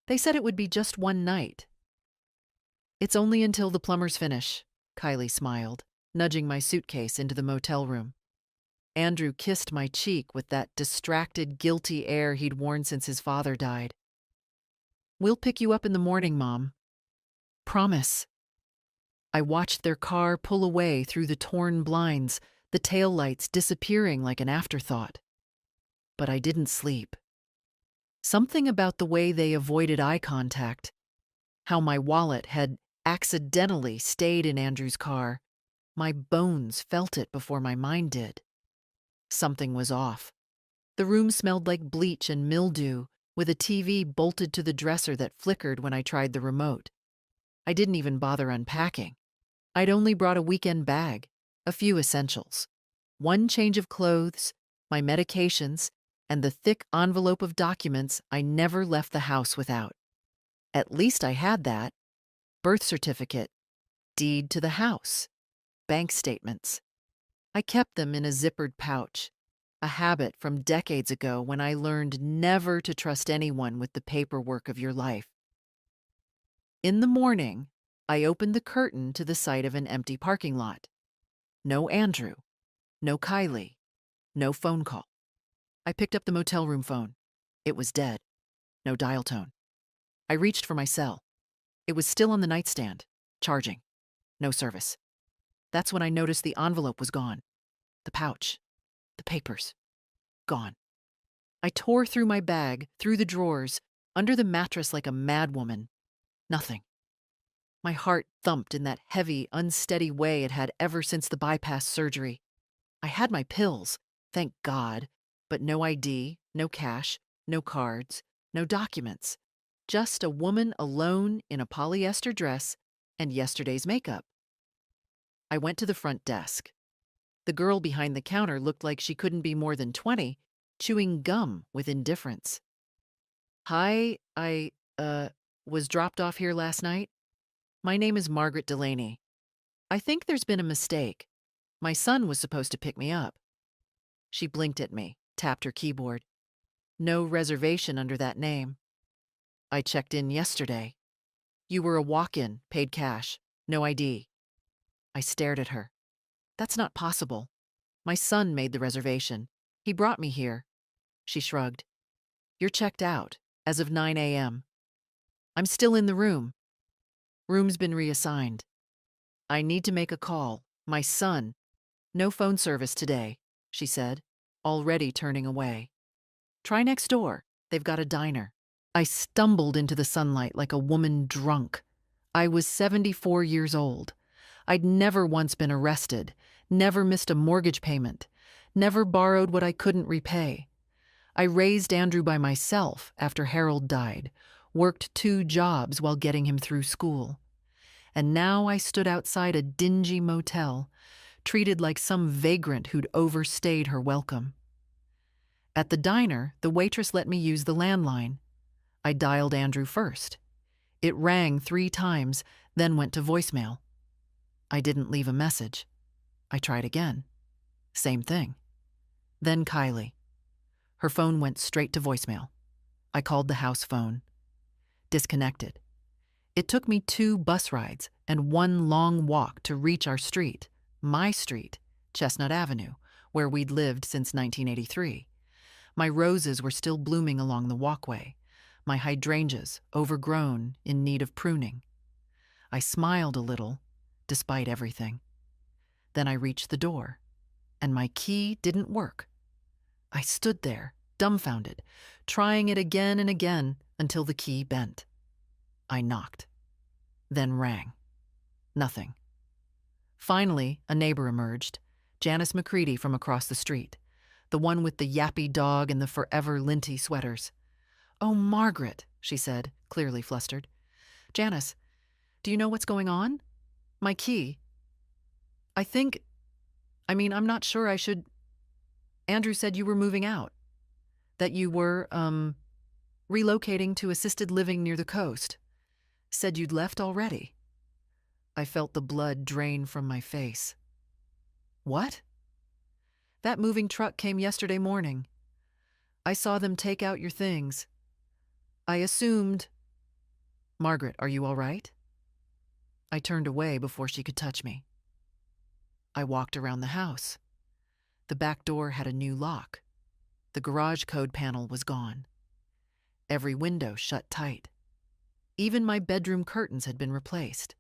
They said it would be just one night. It's only until the plumbers finish, Kylie smiled, nudging my suitcase into the motel room. Andrew kissed my cheek with that distracted, guilty air he'd worn since his father died. We'll pick you up in the morning, Mom. Promise. I watched their car pull away through the torn blinds, the taillights disappearing like an afterthought. But I didn't sleep. Something about the way they avoided eye contact, how my wallet had accidentally stayed in Andrew's car, my bones felt it before my mind did. Something was off. The room smelled like bleach and mildew, with a TV bolted to the dresser that flickered when I tried the remote. I didn't even bother unpacking. I'd only brought a weekend bag, a few essentials, one change of clothes, my medications, and the thick envelope of documents I never left the house without. At least I had that. Birth certificate, deed to the house, bank statements. I kept them in a zippered pouch, a habit from decades ago when I learned never to trust anyone with the paperwork of your life. In the morning, I opened the curtain to the sight of an empty parking lot. No Andrew, no Kylie, no phone call. I picked up the motel room phone. It was dead. No dial tone. I reached for my cell. It was still on the nightstand, charging. No service. That's when I noticed the envelope was gone. The pouch. The papers. Gone. I tore through my bag, through the drawers, under the mattress like a madwoman. Nothing. My heart thumped in that heavy, unsteady way it had ever since the bypass surgery. I had my pills, thank God, but no ID, no cash, no cards, no documents. Just a woman alone in a polyester dress and yesterday's makeup. I went to the front desk. The girl behind the counter looked like she couldn't be more than 20, chewing gum with indifference. Hi, I was dropped off here last night. My name is Margaret Delaney. I think there's been a mistake. My son was supposed to pick me up. She blinked at me, tapped her keyboard. No reservation under that name. I checked in yesterday. You were a walk-in, paid cash, no ID. I stared at her. That's not possible. My son made the reservation. He brought me here. She shrugged. You're checked out, as of 9 a.m. I'm still in the room. Room's been reassigned. I need to make a call. My son. No phone service today, she said, already turning away. Try next door. They've got a diner. I stumbled into the sunlight like a woman drunk. I was 74 years old. I'd never once been arrested, never missed a mortgage payment, never borrowed what I couldn't repay. I raised Andrew by myself after Harold died, worked 2 jobs while getting him through school. And now I stood outside a dingy motel, treated like some vagrant who'd overstayed her welcome. At the diner, the waitress let me use the landline. I dialed Andrew first. It rang 3 times, then went to voicemail. I didn't leave a message. I tried again. Same thing. Then Kylie. Her phone went straight to voicemail. I called the house phone. Disconnected. It took me 2 bus rides and 1 long walk to reach our street, my street, Chestnut Avenue, where we'd lived since 1983. My roses were still blooming along the walkway, my hydrangeas overgrown, in need of pruning. I smiled a little, despite everything. Then I reached the door, and my key didn't work. I stood there, dumbfounded, trying it again and again until the key bent. I knocked, then rang. Nothing. Finally, a neighbor emerged, Janice McCready from across the street, the one with the yappy dog and the forever linty sweaters. "Oh, Margaret," she said, clearly flustered. "Janice, do you know what's going on? My key. I'm not sure I should. Andrew said you were moving out, that you were, relocating to assisted living near the coast. Said you'd left already." I felt the blood drain from my face. "What?" "That moving truck came yesterday morning. I saw them take out your things. I assumed Margaret, are you all right? I turned away before she could touch me. I walked around the house. The back door had a new lock. The garage code panel was gone. Every window shut tight. Even my bedroom curtains had been replaced.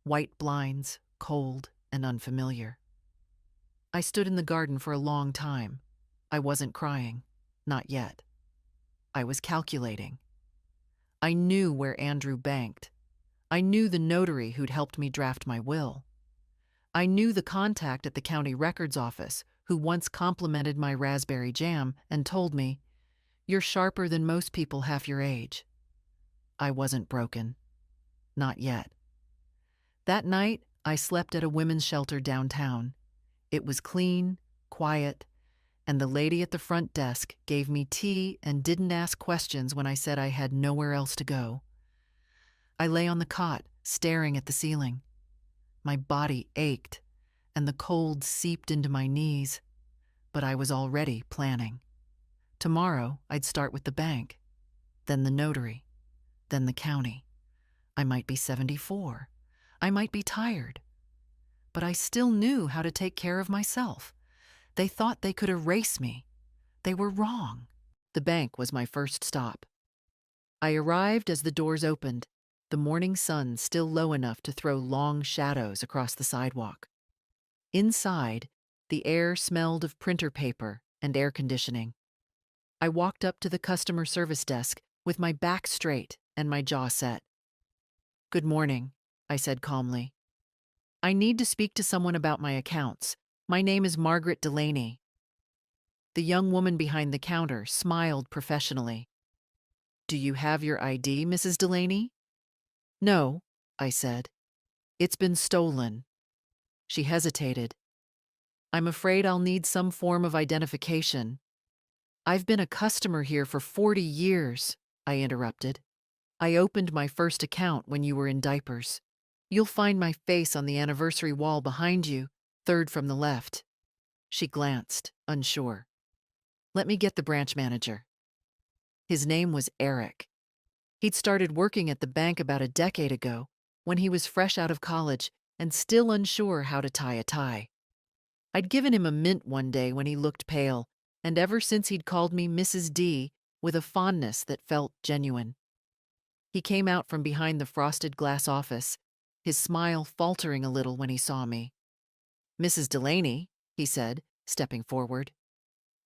White blinds, cold and unfamiliar. I stood in the garden for a long time. I wasn't crying, not yet. I was calculating. I knew where Andrew banked. I knew the notary who'd helped me draft my will. I knew the contact at the county records office who once complimented my raspberry jam and told me, "You're sharper than most people half your age." I wasn't broken. Not yet. That night, I slept at a women's shelter downtown. It was clean, quiet, and the lady at the front desk gave me tea and didn't ask questions when I said I had nowhere else to go. I lay on the cot, staring at the ceiling. My body ached, and the cold seeped into my knees, but I was already planning. Tomorrow, I'd start with the bank, then the notary, then the county. I might be 74. I might be tired. But I still knew how to take care of myself. They thought they could erase me. They were wrong. The bank was my first stop. I arrived as the doors opened, the morning sun still low enough to throw long shadows across the sidewalk. Inside, the air smelled of printer paper and air conditioning. I walked up to the customer service desk with my back straight and my jaw set. "Good morning," I said calmly. "I need to speak to someone about my accounts. My name is Margaret Delaney." The young woman behind the counter smiled professionally. "Do you have your ID, Mrs. Delaney?" "No," I said. "It's been stolen." She hesitated. "I'm afraid I'll need some form of identification." "I've been a customer here for 40 years, I interrupted. "I opened my first account when you were in diapers. You'll find my face on the anniversary wall behind you, third from the left." She glanced, unsure. "Let me get the branch manager." His name was Eric. He'd started working at the bank about a decade ago, when he was fresh out of college and still unsure how to tie a tie. I'd given him a mint one day when he looked pale, and ever since he'd called me Mrs. D with a fondness that felt genuine. He came out from behind the frosted glass office, his smile faltering a little when he saw me. "Mrs. Delaney," he said, stepping forward.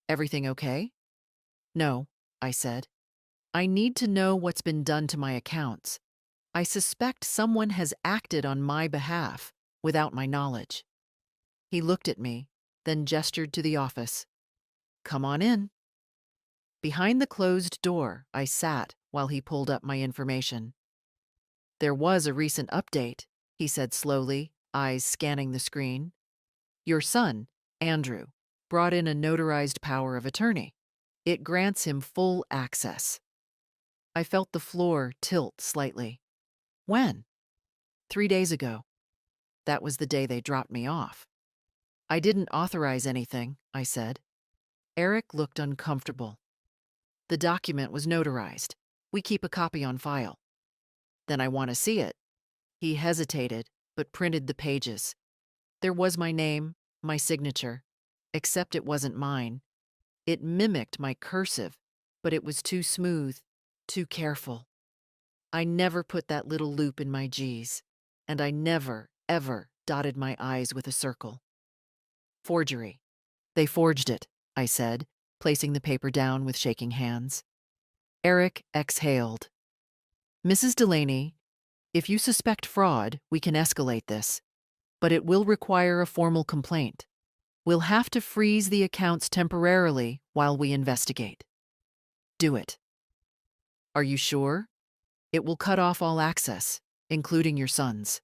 "Everything okay?" "No," I said. "I need to know what's been done to my accounts. I suspect someone has acted on my behalf without my knowledge." He looked at me, then gestured to the office. "Come on in." Behind the closed door, I sat while he pulled up my information. "There was a recent update," he said slowly, eyes scanning the screen. "Your son, Andrew, brought in a notarized power of attorney. It grants him full access." I felt the floor tilt slightly. "When?" "3 days ago. That was the day they dropped me off." "I didn't authorize anything," I said. Eric looked uncomfortable. "The document was notarized. We keep a copy on file." "Then I want to see it." He hesitated, but printed the pages. There was my name, my signature, except it wasn't mine. It mimicked my cursive, but it was too smooth, too careful. I never put that little loop in my G's, and I never, ever dotted my I's with a circle. "Forgery." "They forged it," I said, placing the paper down with shaking hands. Eric exhaled. "Mrs. Delaney, if you suspect fraud, we can escalate this, but it will require a formal complaint. We'll have to freeze the accounts temporarily while we investigate." "Do it." "Are you sure?" "It will cut off all access, including your son's."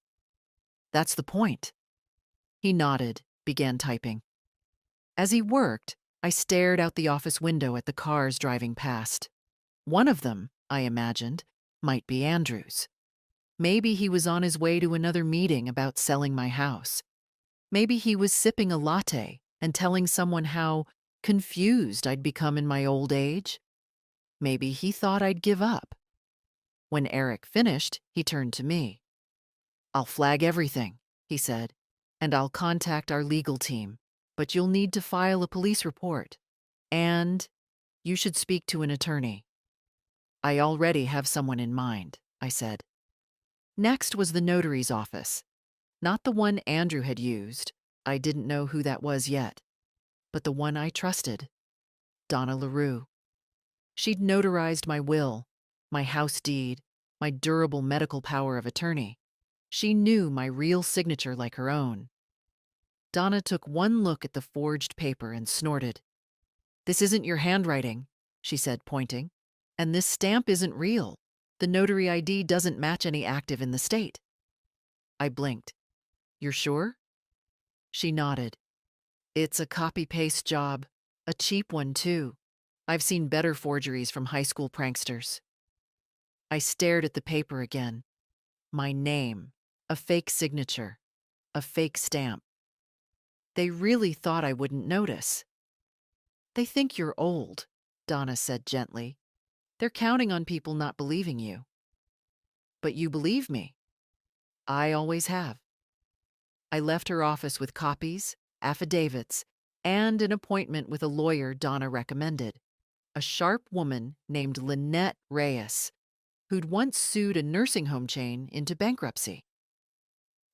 "That's the point." He nodded, began typing. As he worked, I stared out the office window at the cars driving past. One of them, I imagined, might be Andrew's. Maybe he was on his way to another meeting about selling my house. Maybe he was sipping a latte and telling someone how confused I'd become in my old age. Maybe he thought I'd give up. When Eric finished, he turned to me. "I'll flag everything," he said, "and I'll contact our legal team, but you'll need to file a police report. And you should speak to an attorney." "I already have someone in mind," I said. Next was the notary's office. Not the one Andrew had used. I didn't know who that was yet. But the one I trusted. Donna LaRue. She'd notarized my will, my house deed, my durable medical power of attorney. She knew my real signature like her own. Donna took one look at the forged paper and snorted. "This isn't your handwriting," she said, pointing. "And this stamp isn't real. The notary ID doesn't match any active in the state." I blinked. "You're sure?" She nodded. "It's a copy-paste job. A cheap one, too. I've seen better forgeries from high school pranksters." I stared at the paper again. My name, a fake signature, a fake stamp. They really thought I wouldn't notice. "They think you're old," Donna said gently. "They're counting on people not believing you." "But you believe me." "I always have." I left her office with copies, affidavits, and an appointment with a lawyer Donna recommended, a sharp woman named Lynette Reyes, who'd once sued a nursing home chain into bankruptcy.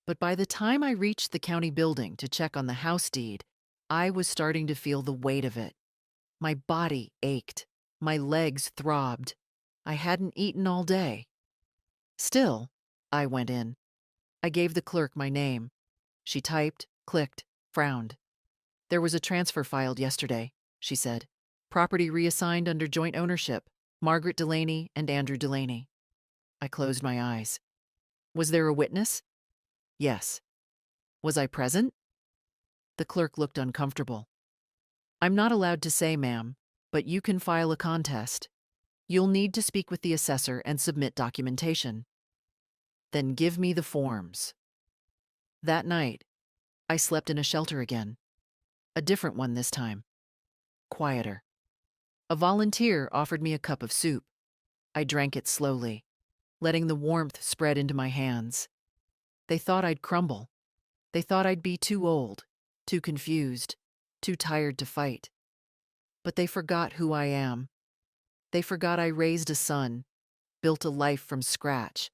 But by the time I reached the county building to check on the house deed, I was starting to feel the weight of it. My body ached. My legs throbbed. I hadn't eaten all day. Still, I went in. I gave the clerk my name. She typed, clicked, frowned. "There was a transfer filed yesterday," she said. "Property reassigned under joint ownership, Margaret Delaney and Andrew Delaney." I closed my eyes. "Was there a witness?" "Yes." "Was I present?" The clerk looked uncomfortable. "I'm not allowed to say, ma'am, but you can file a contest. You'll need to speak with the assessor and submit documentation." "Then give me the forms." That night, I slept in a shelter again. A different one this time. Quieter. A volunteer offered me a cup of soup. I drank it slowly, letting the warmth spread into my hands. They thought I'd crumble. They thought I'd be too old, too confused, too tired to fight. But they forgot who I am. They forgot I raised a son, built a life from scratch,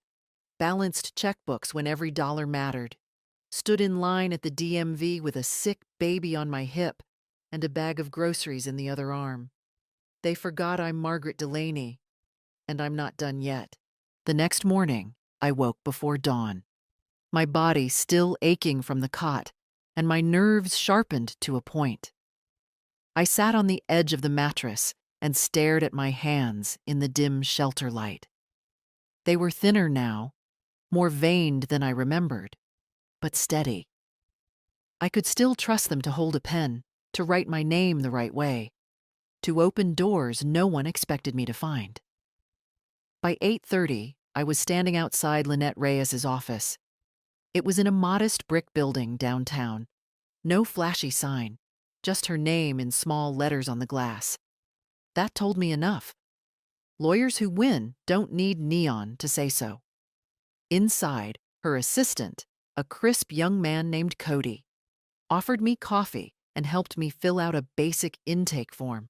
balanced checkbooks when every dollar mattered, stood in line at the DMV with a sick baby on my hip and a bag of groceries in the other arm. They forgot I'm Margaret Delaney, and I'm not done yet. The next morning, I woke before dawn, my body still aching from the cot, and my nerves sharpened to a point. I sat on the edge of the mattress and stared at my hands in the dim shelter light. They were thinner now, more veined than I remembered, but steady. I could still trust them to hold a pen, to write my name the right way, to open doors no one expected me to find. By 8:30, I was standing outside Lynette Reyes's office. It was in a modest brick building downtown. No flashy sign, just her name in small letters on the glass. That told me enough. Lawyers who win don't need neon to say so. Inside, her assistant, a crisp young man named Cody, offered me coffee and helped me fill out a basic intake form.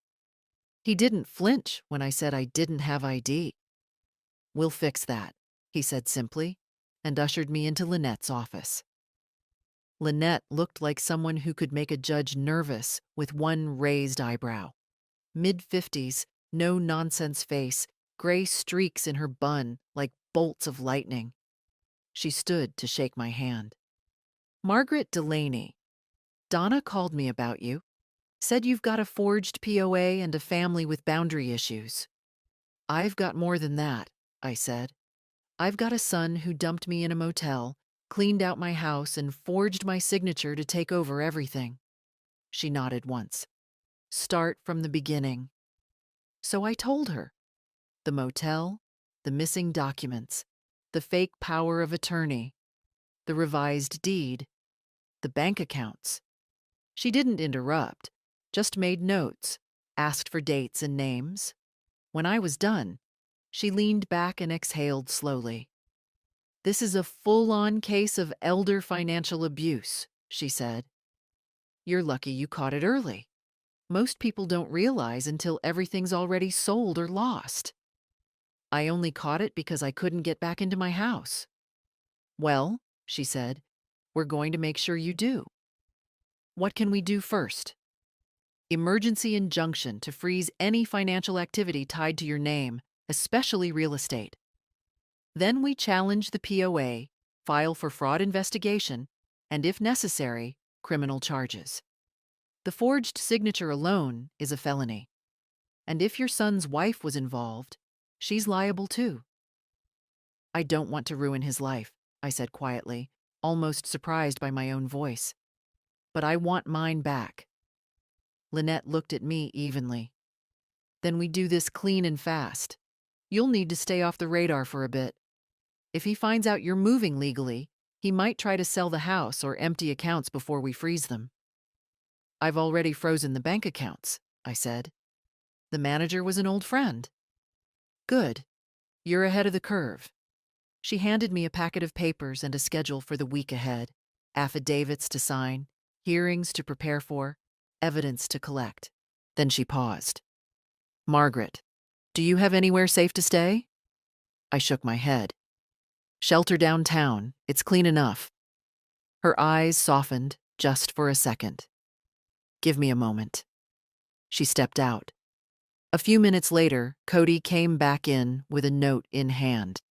He didn't flinch when I said I didn't have ID. "We'll fix that," he said simply, and ushered me into Lynette's office. Lynette looked like someone who could make a judge nervous with one raised eyebrow. Mid-50s, no-nonsense face, gray streaks in her bun like bolts of lightning. She stood to shake my hand. "Margaret Delaney, Donna called me about you. Said you've got a forged POA and a family with boundary issues." "I've got more than that," I said. "I've got a son who dumped me in a motel, cleaned out my house, and forged my signature to take over everything." She nodded once. "Start from the beginning." So I told her. The motel, the missing documents, the fake power of attorney, the revised deed, the bank accounts. She didn't interrupt, just made notes, asked for dates and names. When I was done, She leaned back and exhaled slowly. "This is a full-on case of elder financial abuse," she said. "You're lucky you caught it early. Most people don't realize until everything's already sold or lost. I only caught it because I couldn't get back into my house." "Well," she said, "we're going to make sure you do. What can we do first?" "Emergency injunction to freeze any financial activity tied to your name, especially real estate. Then we challenge the POA, file for fraud investigation, and if necessary, criminal charges. The forged signature alone is a felony. And if your son's wife was involved, she's liable too." "I don't want to ruin his life," I said quietly, almost surprised by my own voice. "But I want mine back." Lynette looked at me evenly. "Then we do this clean and fast. You'll need to stay off the radar for a bit. If he finds out you're moving legally, he might try to sell the house or empty accounts before we freeze them." "I've already frozen the bank accounts," I said. "The manager was an old friend." "Good. You're ahead of the curve." She handed me a packet of papers and a schedule for the week ahead: affidavits to sign, hearings to prepare for, evidence to collect. Then she paused. "Margaret, do you have anywhere safe to stay?" I shook my head. "Shelter downtown. It's clean enough." Her eyes softened just for a second. "Give me a moment." She stepped out. A few minutes later, Cody came back in with a note in hand.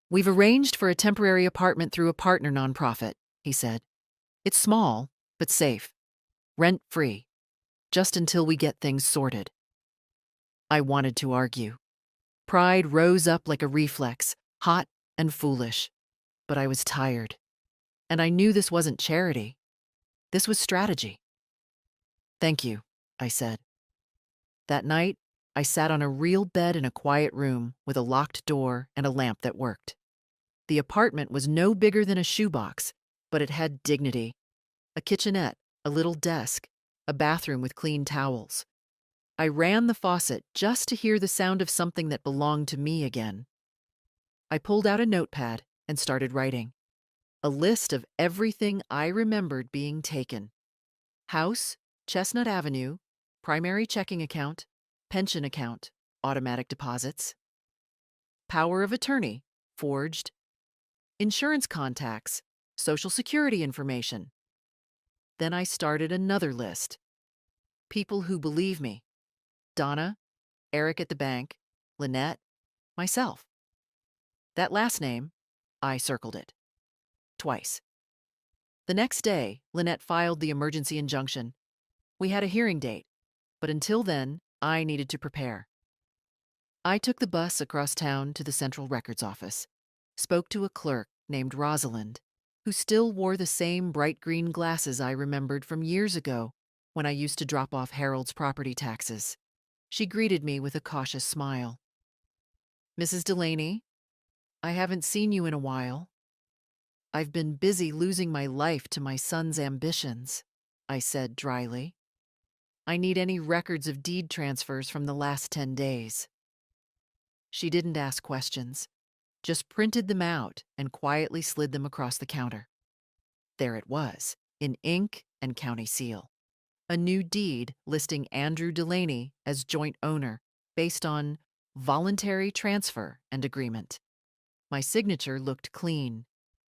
"We've arranged for a temporary apartment through a partner nonprofit," he said. "It's small, but safe. Rent-free. Just until we get things sorted." I wanted to argue. Pride rose up like a reflex, hot and foolish. But I was tired. And I knew this wasn't charity. This was strategy. "Thank you," I said. That night, I sat on a real bed in a quiet room with a locked door and a lamp that worked. The apartment was no bigger than a shoebox, but it had dignity. A kitchenette, a little desk, a bathroom with clean towels. I ran the faucet just to hear the sound of something that belonged to me again. I pulled out a notepad and started writing. A list of everything I remembered being taken. House, Chestnut Avenue, primary checking account, pension account, automatic deposits. Power of attorney, forged. Insurance contacts, social security information. Then I started another list. People who believe me. Donna, Eric at the bank, Lynette, myself. That last name, I circled it. Twice. The next day, Lynette filed the emergency injunction. We had a hearing date, but until then, I needed to prepare. I took the bus across town to the Central Records Office, spoke to a clerk named Rosalind, who still wore the same bright green glasses I remembered from years ago when I used to drop off Harold's property taxes. She greeted me with a cautious smile. "Mrs. Delaney, I haven't seen you in a while." "I've been busy losing my life to my son's ambitions," I said dryly. "I need any records of deed transfers from the last 10 days." She didn't ask questions, just printed them out and quietly slid them across the counter. There it was, in ink and county seal. A new deed listing Andrew Delaney as joint owner based on voluntary transfer and agreement. My signature looked clean,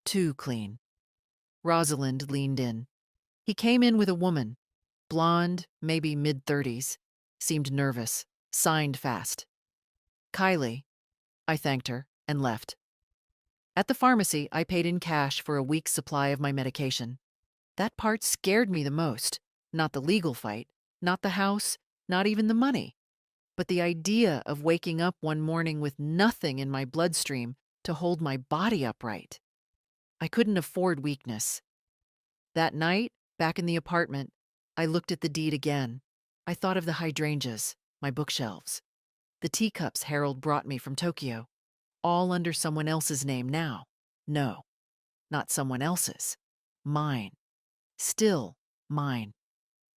too clean. Rosalind leaned in. He came in with a woman, blonde, maybe mid-30s, seemed nervous, signed fast. "Kylie," I thanked her and left. At the pharmacy, I paid in cash for a week's supply of my medication. That part scared me the most. Not the legal fight, not the house, not even the money, but the idea of waking up one morning with nothing in my bloodstream to hold my body upright. I couldn't afford weakness. That night, back in the apartment, I looked at the deed again. I thought of the hydrangeas, my bookshelves, the teacups Harold brought me from Tokyo, all under someone else's name now. No, not someone else's. Mine. Still mine.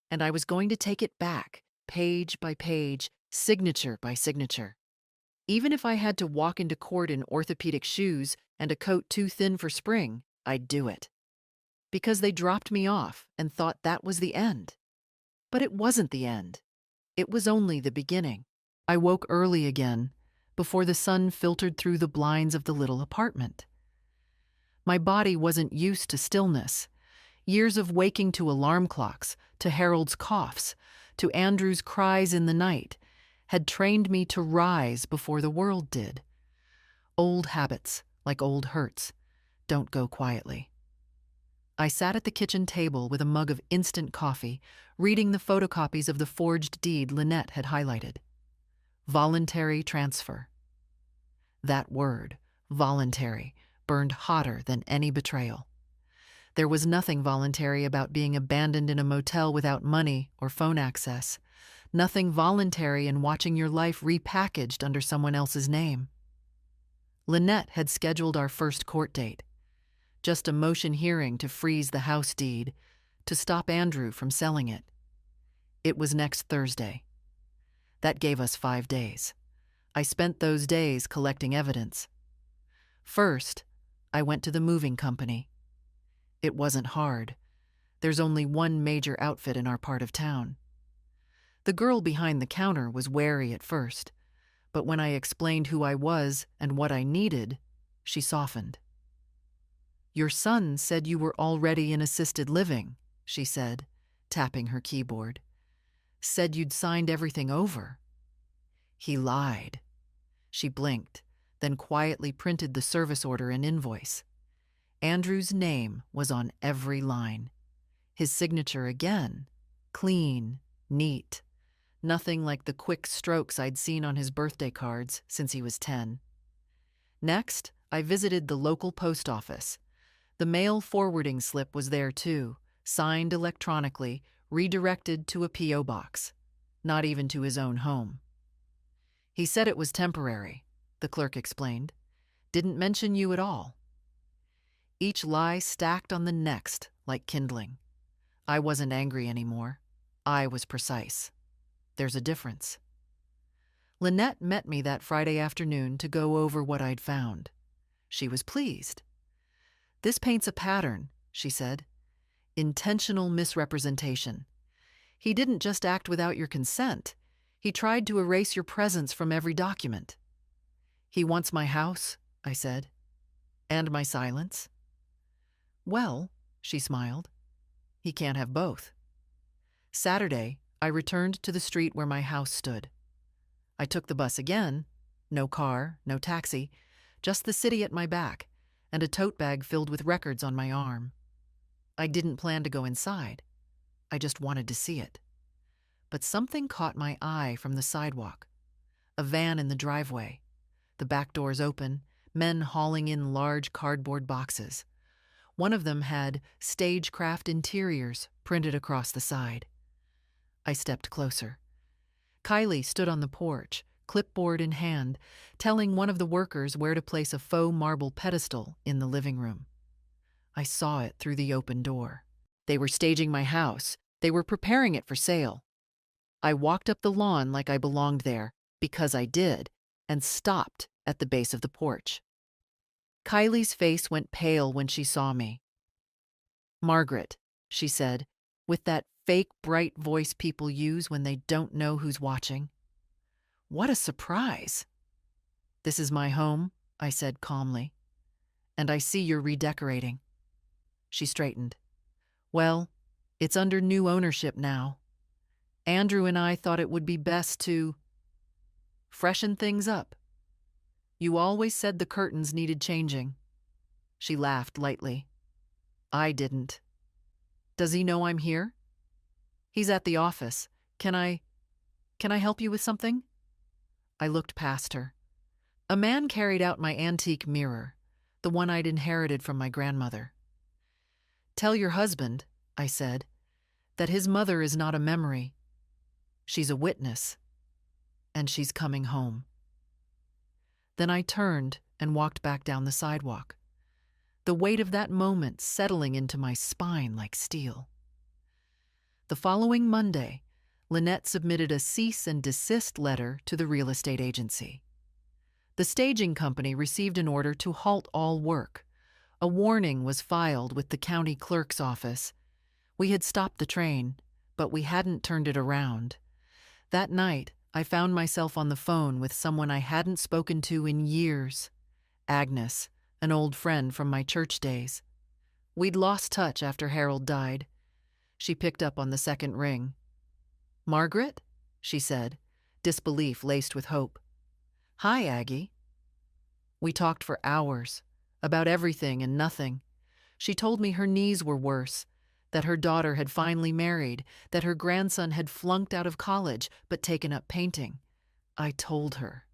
And I was going to take it back, page by page, signature by signature. Even if I had to walk into court in orthopedic shoes and a coat too thin for spring, I'd do it. Because they dropped me off and thought that was the end. But it wasn't the end. It was only the beginning. I woke early again, before the sun filtered through the blinds of the little apartment. My body wasn't used to stillness. Years of waking to alarm clocks, to Harold's coughs, to Andrew's cries in the night, had trained me to rise before the world did. Old habits, like old hurts, don't go quietly. I sat at the kitchen table with a mug of instant coffee, reading the photocopies of the forged deed Lynette had highlighted. Voluntary transfer. That word, voluntary, burned hotter than any betrayal. There was nothing voluntary about being abandoned in a motel without money or phone access. Nothing voluntary in watching your life repackaged under someone else's name. Lynette had scheduled our first court date. Just a motion hearing to freeze the house deed, to stop Andrew from selling it. It was next Thursday. That gave us 5 days. I spent those days collecting evidence. First, I went to the moving company. It wasn't hard. There's only one major outfit in our part of town. The girl behind the counter was wary at first, but when I explained who I was and what I needed, she softened. "Your son said you were already in assisted living," she said, tapping her keyboard. "Said you'd signed everything over." "He lied." She blinked, then quietly printed the service order and invoice. Andrew's name was on every line. His signature again, clean, neat. Nothing like the quick strokes I'd seen on his birthday cards since he was 10. Next, I visited the local post office. The mail forwarding slip was there too, signed electronically, redirected to a P.O. box, not even to his own home. "He said it was temporary," the clerk explained. "Didn't mention you at all." Each lie stacked on the next like kindling. I wasn't angry anymore. I was precise. There's a difference. Lynette met me that Friday afternoon to go over what I'd found. She was pleased. "This paints a pattern," she said. "Intentional misrepresentation. He didn't just act without your consent. He tried to erase your presence from every document." "He wants my house," I said. "And my silence." "Well," she smiled, "he can't have both." Saturday, I returned to the street where my house stood. I took the bus again, no car, no taxi, just the city at my back, and a tote bag filled with records on my arm. I didn't plan to go inside. I just wanted to see it. But something caught my eye from the sidewalk. A van in the driveway, the back doors open, men hauling in large cardboard boxes. One of them had "Stagecraft Interiors" printed across the side. I stepped closer. Kylie stood on the porch, clipboard in hand, telling one of the workers where to place a faux marble pedestal in the living room. I saw it through the open door. They were staging my house. They were preparing it for sale. I walked up the lawn like I belonged there, because I did, and stopped at the base of the porch. Kylie's face went pale when she saw me. "Margaret," she said, with that fake bright voice people use when they don't know who's watching. "What a surprise." "This is my home," I said calmly. "And I see you're redecorating." She straightened. "Well, it's under new ownership now. Andrew and I thought it would be best to freshen things up. You always said the curtains needed changing." She laughed lightly. "I didn't." "Does he know I'm here?" "He's at the office. Can I help you with something?" I looked past her. A man carried out my antique mirror, the one I'd inherited from my grandmother. "Tell your husband," I said, "that his mother is not a memory. She's a witness, and she's coming home." Then I turned and walked back down the sidewalk, the weight of that moment settling into my spine like steel. The following Monday, Lynette submitted a cease and desist letter to the real estate agency. The staging company received an order to halt all work. A warning was filed with the county clerk's office. We had stopped the train, but we hadn't turned it around. That night, I found myself on the phone with someone I hadn't spoken to in years. Agnes, an old friend from my church days. We'd lost touch after Harold died. She picked up on the second ring. "Margaret?" she said, disbelief laced with hope. "Hi, Aggie." We talked for hours, about everything and nothing. She told me her knees were worse, that her daughter had finally married, that her grandson had flunked out of college but taken up painting. I told her.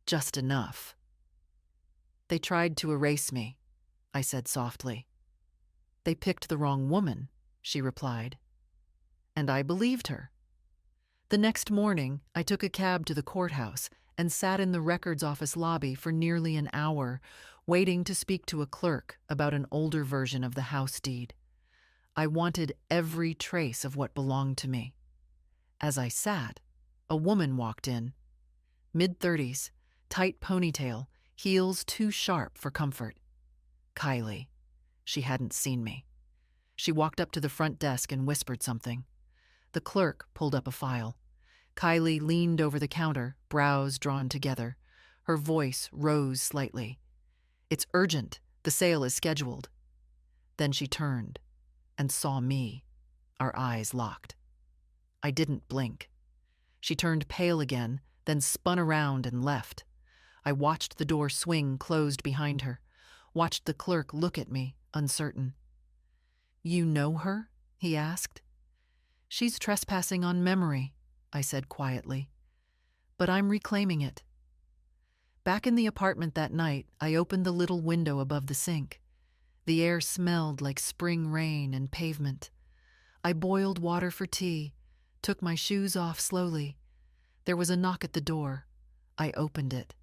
Just enough. "They tried to erase me," I said softly. "They picked the wrong woman," she replied. And I believed her. The next morning, I took a cab to the courthouse and sat in the records office lobby for nearly an hour, waiting to speak to a clerk about an older version of the house deed. I wanted every trace of what belonged to me. As I sat, a woman walked in. Mid-30s, tight ponytail, heels too sharp for comfort. Kylie. She hadn't seen me. She walked up to the front desk and whispered something. The clerk pulled up a file. Kylie leaned over the counter, brows drawn together. Her voice rose slightly. "It's urgent. The sale is scheduled." Then she turned and saw me, our eyes locked. I didn't blink. She turned pale again, then spun around and left. I watched the door swing closed behind her, watched the clerk look at me, uncertain. "You know her?" he asked. "She's trespassing on memory," I said quietly. "But I'm reclaiming it." Back in the apartment that night, I opened the little window above the sink. The air smelled like spring rain and pavement. I boiled water for tea, took my shoes off slowly. There was a knock at the door. I opened it.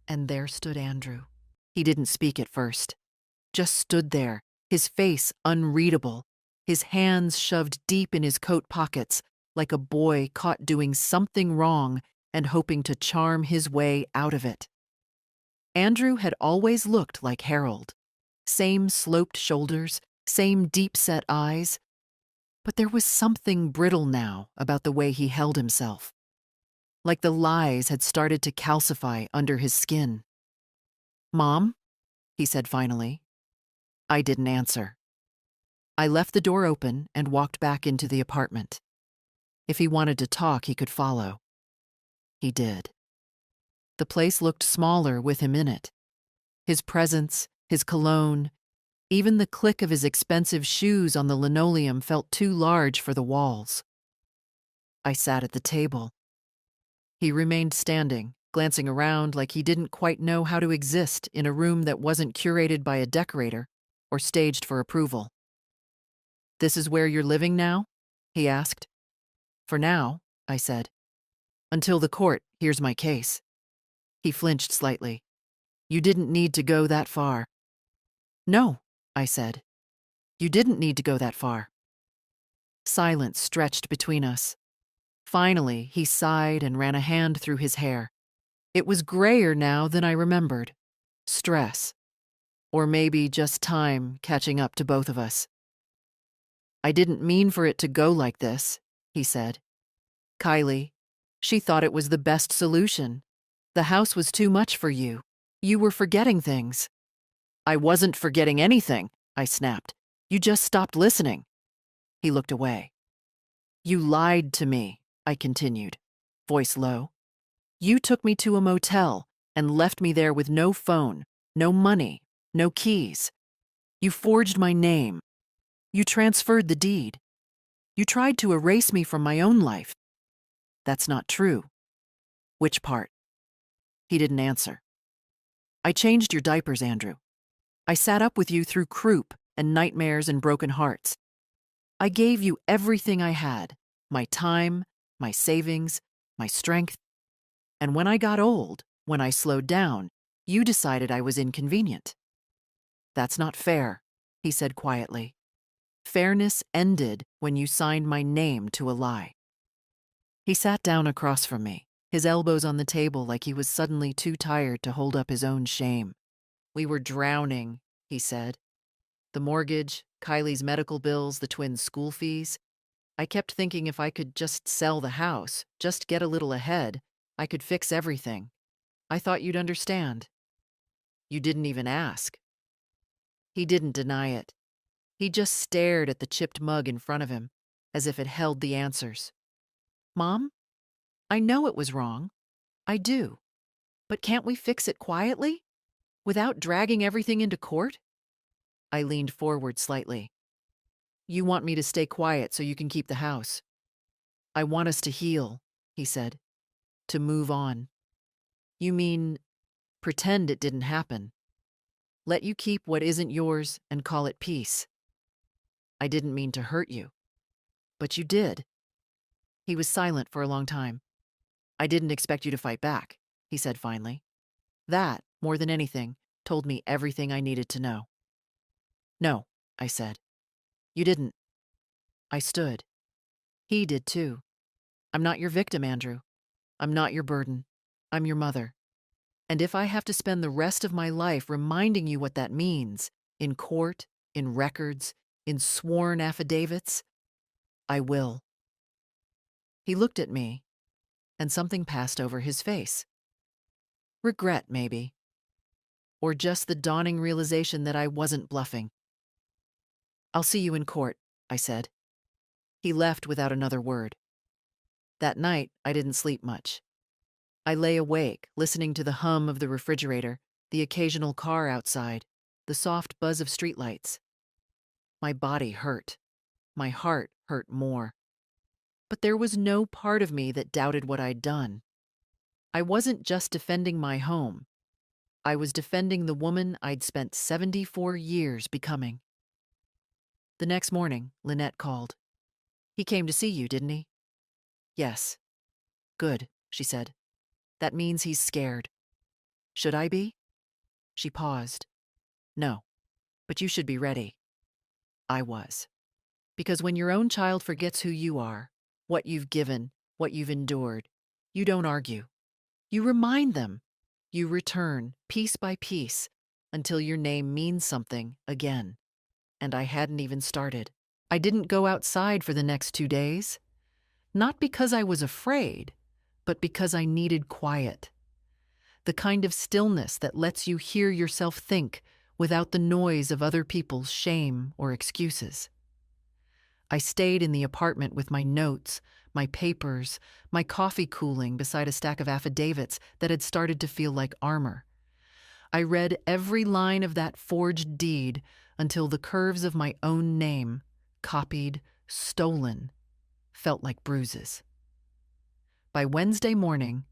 And there stood Andrew. He didn't speak at first. Just stood there, his face unreadable, his hands shoved deep in his coat pockets, like a boy caught doing something wrong and hoping to charm his way out of it. Andrew had always looked like Harold. Same sloped shoulders, same deep-set eyes. But there was something brittle now about the way he held himself. Like the lies had started to calcify under his skin. "Mom?" he said finally. I didn't answer. I left the door open and walked back into the apartment. If he wanted to talk, he could follow. He did. The place looked smaller with him in it. His presence, his cologne, even the click of his expensive shoes on the linoleum felt too large for the walls. I sat at the table. He remained standing, glancing around like he didn't quite know how to exist in a room that wasn't curated by a decorator or staged for approval. "This is where you're living now?" he asked. "For now," I said. "Until the court hears my case." He flinched slightly. "You didn't need to go that far." "No," I said. "You didn't need to go that far." Silence stretched between us. Finally, he sighed and ran a hand through his hair. It was grayer now than I remembered. Stress. Or maybe just time catching up to both of us. "I didn't mean for it to go like this," he said. "Kylie, she thought it was the best solution. The house was too much for you. You were forgetting things." "I wasn't forgetting anything," I snapped. "You just stopped listening." He looked away. "You lied to me," I continued, voice low. "You took me to a motel and left me there with no phone, no money, no keys. You forged my name. You transferred the deed. You tried to erase me from my own life. That's not true." "Which part?" He didn't answer. "I changed your diapers, Andrew. I sat up with you through croup and nightmares and broken hearts. I gave you everything I had, my time, my savings, my strength. And when I got old, when I slowed down, you decided I was inconvenient." "That's not fair," he said quietly. "Fairness ended when you signed my name to a lie." He sat down across from me, his elbows on the table like he was suddenly too tired to hold up his own shame. "We were drowning," he said. "The mortgage, Kylie's medical bills, the twins' school fees. I kept thinking if I could just sell the house, just get a little ahead, I could fix everything. I thought you'd understand. You didn't even ask." He didn't deny it. He just stared at the chipped mug in front of him, as if it held the answers. "Mom, I know it was wrong. I do. But can't we fix it quietly? Without dragging everything into court?" I leaned forward slightly. "You want me to stay quiet so you can keep the house?" "I want us to heal," he said. "To move on." "You mean pretend it didn't happen? Let you keep what isn't yours and call it peace?" "I didn't mean to hurt you." "But you did." He was silent for a long time. "I didn't expect you to fight back," he said finally. That, more than anything, told me everything I needed to know. "No," I said. "You didn't." I stood. He did too. "I'm not your victim, Andrew. I'm not your burden. I'm your mother. And if I have to spend the rest of my life reminding you what that means, in court, in records, in sworn affidavits, I will." He looked at me, and something passed over his face. Regret, maybe. Or just the dawning realization that I wasn't bluffing. "I'll see you in court," I said. He left without another word. That night, I didn't sleep much. I lay awake, listening to the hum of the refrigerator, the occasional car outside, the soft buzz of streetlights. My body hurt. My heart hurt more. But there was no part of me that doubted what I'd done. I wasn't just defending my home. I was defending the woman I'd spent 74 years becoming. The next morning, Lynette called. "He came to see you, didn't he?" "Yes." "Good," she said. "That means he's scared." "Should I be?" She paused. "No, but you should be ready." I was. Because when your own child forgets who you are, what you've given, what you've endured, you don't argue. You remind them. You return, piece by piece, until your name means something again. And I hadn't even started. I didn't go outside for the next 2 days. Not because I was afraid, but because I needed quiet. The kind of stillness that lets you hear yourself think without the noise of other people's shame or excuses. I stayed in the apartment with my notes, my papers, my coffee cooling beside a stack of affidavits that had started to feel like armor. I read every line of that forged deed until the curves of my own name, copied, stolen, felt like bruises. By Wednesday morning,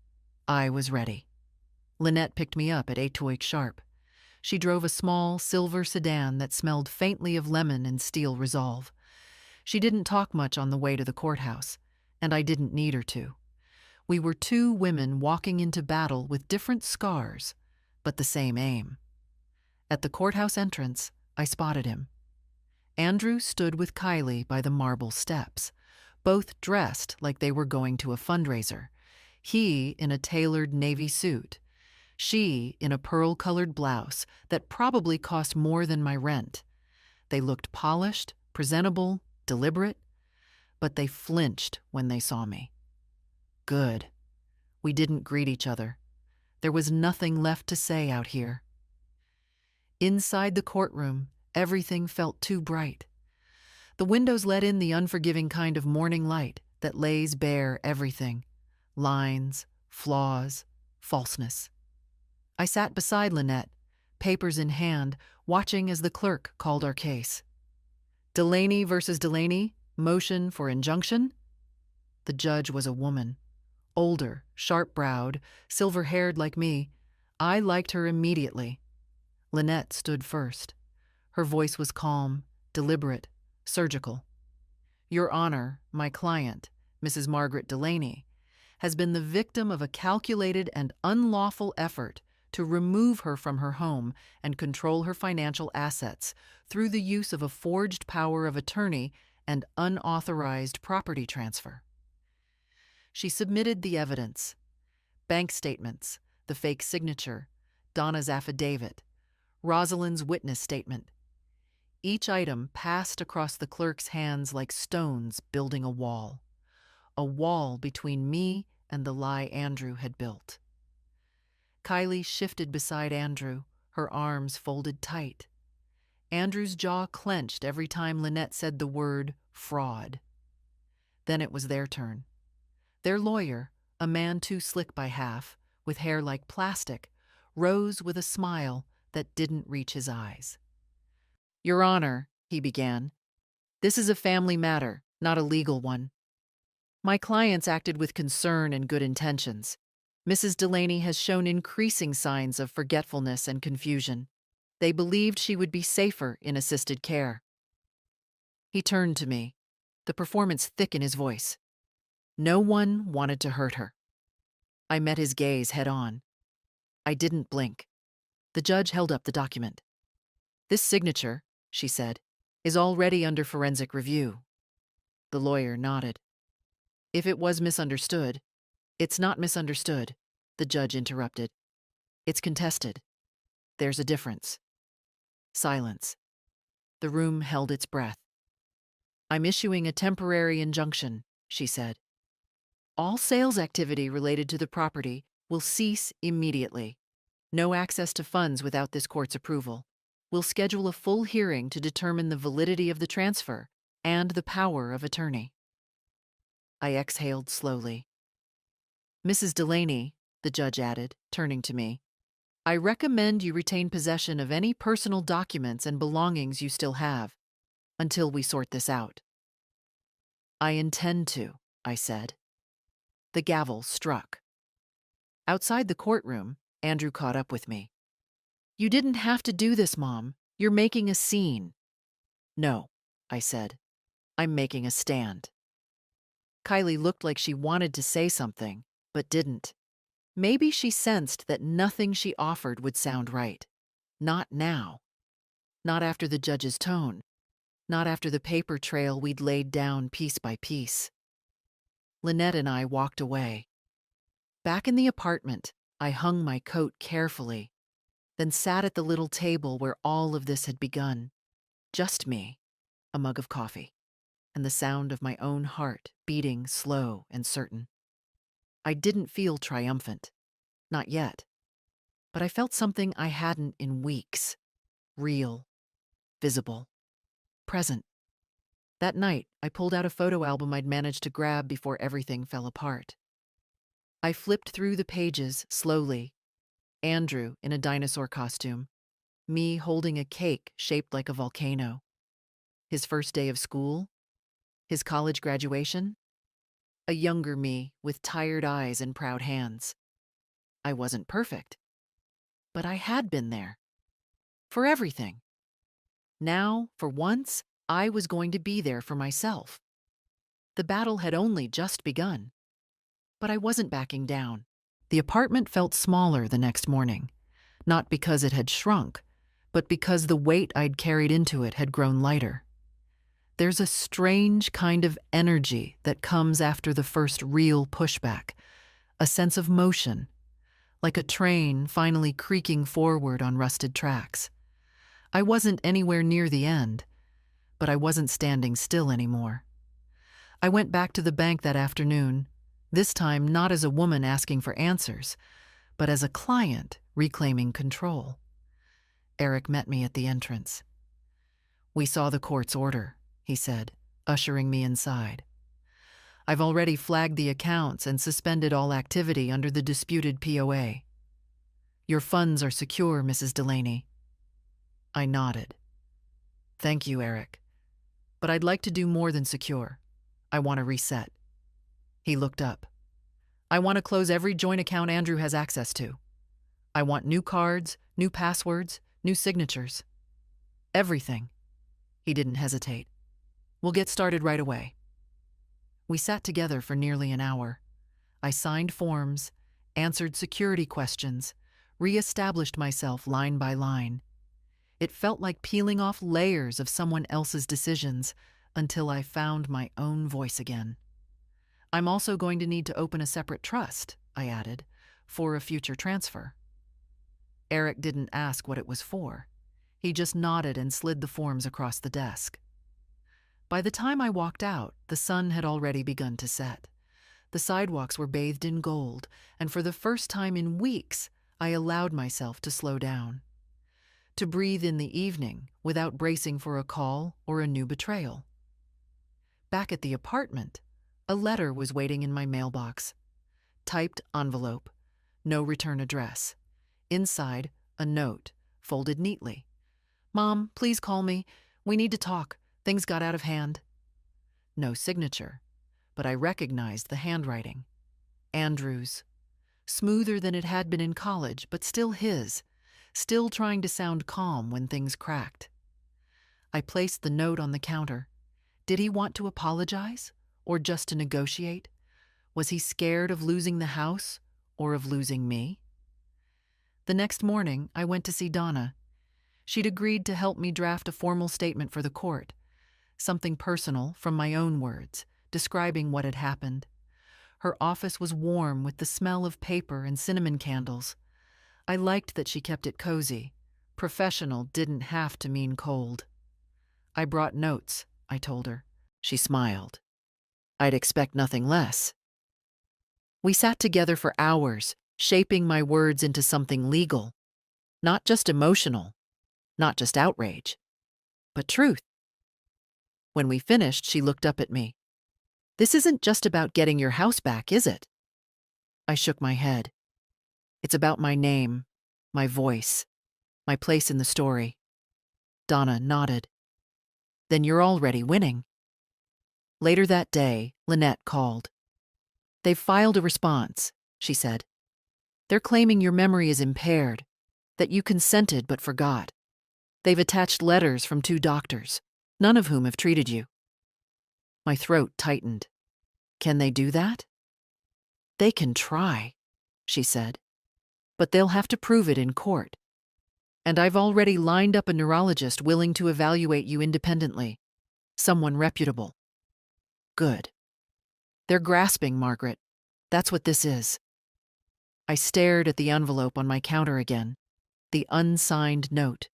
I was ready. Lynette picked me up at 8 sharp. She drove a small, silver sedan that smelled faintly of lemon and steel resolve. She didn't talk much on the way to the courthouse, and I didn't need her to. We were 2 women walking into battle with different scars, but the same aim. At the courthouse entrance, I spotted him. Andrew stood with Kylie by the marble steps, both dressed like they were going to a fundraiser. He in a tailored navy suit. She in a pearl-colored blouse that probably cost more than my rent. They looked polished, presentable, deliberate, but they flinched when they saw me. Good. We didn't greet each other. There was nothing left to say out here. Inside the courtroom, everything felt too bright. The windows let in the unforgiving kind of morning light that lays bare everything. Lines, flaws, falseness. I sat beside Lynette, papers in hand, watching as the clerk called our case. Delaney versus Delaney, motion for injunction? The judge was a woman. Older, sharp-browed, silver-haired like me. I liked her immediately. Lynette stood first. Her voice was calm, deliberate, surgical. Your Honor, my client, Mrs. Margaret Delaney, has been the victim of a calculated and unlawful effort to remove her from her home and control her financial assets through the use of a forged power of attorney and unauthorized property transfer. She submitted the evidence. Bank statements, the fake signature, Donna's affidavit, Rosalind's witness statement. Each item passed across the clerk's hands like stones building a wall between me and the lie Andrew had built. Kylie shifted beside Andrew, her arms folded tight. Andrew's jaw clenched every time Lynette said the word fraud. Then it was their turn. Their lawyer, a man too slick by half, with hair like plastic, rose with a smile that didn't reach his eyes. "Your Honor," he began, "this is a family matter, not a legal one. My clients acted with concern and good intentions. Mrs. Delaney has shown increasing signs of forgetfulness and confusion. They believed she would be safer in assisted care." He turned to me, the performance thick in his voice. No one wanted to hurt her. I met his gaze head on. I didn't blink. The judge held up the document. "This signature," she said, "is already under forensic review." The lawyer nodded. "If it was misunderstood—" "It's not misunderstood," the judge interrupted. "It's contested. There's a difference." Silence. The room held its breath. "I'm issuing a temporary injunction," she said. "All sales activity related to the property will cease immediately. No access to funds without this court's approval. We'll schedule a full hearing to determine the validity of the transfer and the power of attorney." I exhaled slowly. "Mrs. Delaney," the judge added, turning to me, "I recommend you retain possession of any personal documents and belongings you still have, until we sort this out." "I intend to," I said. The gavel struck. Outside the courtroom, Andrew caught up with me. "You didn't have to do this, Mom. You're making a scene." "No," I said. "I'm making a stand." Kylie looked like she wanted to say something, but didn't. Maybe she sensed that nothing she offered would sound right. Not now. Not after the judge's tone. Not after the paper trail we'd laid down piece by piece. Lynette and I walked away. Back in the apartment, I hung my coat carefully, then sat at the little table where all of this had begun. Just me, a mug of coffee, and the sound of my own heart beating slow and certain. I didn't feel triumphant. Not yet. But I felt something I hadn't in weeks. Real. Visible. Present. That night, I pulled out a photo album I'd managed to grab before everything fell apart. I flipped through the pages slowly. Andrew in a dinosaur costume. Me holding a cake shaped like a volcano. His first day of school. His college graduation. A younger me with tired eyes and proud hands. I wasn't perfect. But I had been there. For everything. Now, for once, I was going to be there for myself. The battle had only just begun. But I wasn't backing down. The apartment felt smaller the next morning, not because it had shrunk, but because the weight I'd carried into it had grown lighter. There's a strange kind of energy that comes after the first real pushback, a sense of motion, like a train finally creaking forward on rusted tracks. I wasn't anywhere near the end, but I wasn't standing still anymore. I went back to the bank that afternoon, this time not as a woman asking for answers, but as a client reclaiming control. Eric met me at the entrance. "We saw the court's order," he said, ushering me inside. "I've already flagged the accounts and suspended all activity under the disputed POA. Your funds are secure, Mrs. Delaney." I nodded. "Thank you, Eric. But I'd like to do more than secure. I want to reset." He looked up. "I want to close every joint account Andrew has access to. I want new cards, new passwords, new signatures. Everything." He didn't hesitate. "We'll get started right away." We sat together for nearly an hour. I signed forms, answered security questions, re-established myself line by line. It felt like peeling off layers of someone else's decisions until I found my own voice again. "I'm also going to need to open a separate trust," I added, for a future transfer. Eric didn't ask what it was for. He just nodded and slid the forms across the desk. By the time I walked out, the sun had already begun to set. The sidewalks were bathed in gold, and for the first time in weeks, I allowed myself to slow down. To breathe in the evening without bracing for a call or a new betrayal. Back at the apartment, a letter was waiting in my mailbox. Typed envelope, no return address. Inside, a note, folded neatly. "Mom, please call me. We need to talk. Things got out of hand." No signature, but I recognized the handwriting. Andrew's. Smoother than it had been in college, but still his. Still trying to sound calm when things cracked. I placed the note on the counter. Did he want to apologize? Or just to negotiate? Was he scared of losing the house or of losing me? The next morning, I went to see Donna. She'd agreed to help me draft a formal statement for the court. Something personal from my own words, describing what had happened. Her office was warm with the smell of paper and cinnamon candles. I liked that she kept it cozy. Professional didn't have to mean cold. "I brought notes," I told her. She smiled. "I'd expect nothing less." We sat together for hours, shaping my words into something legal. Not just emotional, not just outrage, but truth. When we finished, she looked up at me. "This isn't just about getting your house back, is it?" I shook my head. "It's about my name, my voice, my place in the story." Donna nodded. "Then you're already winning." Later that day, Lynette called. "They've filed a response," she said. "They're claiming your memory is impaired, that you consented but forgot. They've attached letters from 2 doctors, none of whom have treated you." My throat tightened. "Can they do that?" "They can try," she said. "But they'll have to prove it in court. And I've already lined up a neurologist willing to evaluate you independently. Someone reputable." "Good." "They're grasping, Margaret. That's what this is." I stared at the envelope on my counter again. The unsigned note.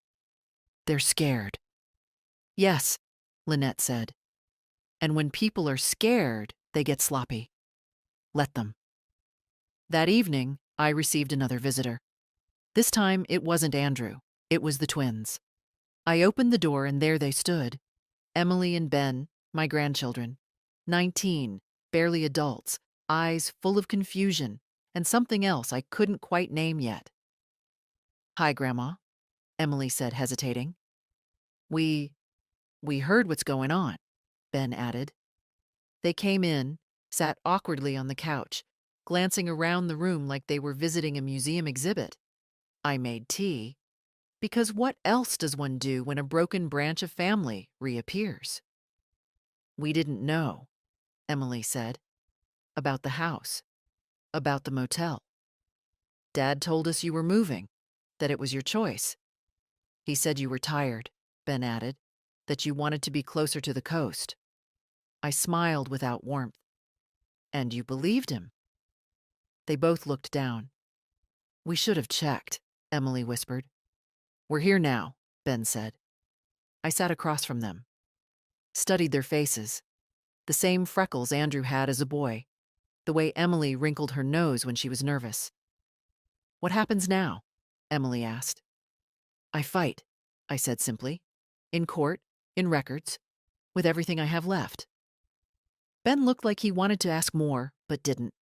"They're scared." "Yes," Lynette said. "And when people are scared, they get sloppy. Let them." That evening, I received another visitor. This time, it wasn't Andrew. It was the twins. I opened the door and there they stood. Emily and Ben, my grandchildren. 19, barely adults, eyes full of confusion, and something else I couldn't quite name yet. "Hi, Grandma," Emily said, hesitating. We heard what's going on," Ben added. They came in, sat awkwardly on the couch, glancing around the room like they were visiting a museum exhibit. I made tea, because what else does one do when a broken branch of family reappears? "We didn't know," Emily said, "about the house, about the motel. Dad told us you were moving, that it was your choice. He said you were tired," Ben added, "that you wanted to be closer to the coast." I smiled without warmth. "And you believed him?" They both looked down. "We should have checked," Emily whispered. "We're here now," Ben said. I sat across from them, studied their faces. The same freckles Andrew had as a boy, the way Emily wrinkled her nose when she was nervous. "What happens now?" Emily asked. "I fight," I said simply. "In court, in records, with everything I have left." Ben looked like he wanted to ask more, but didn't.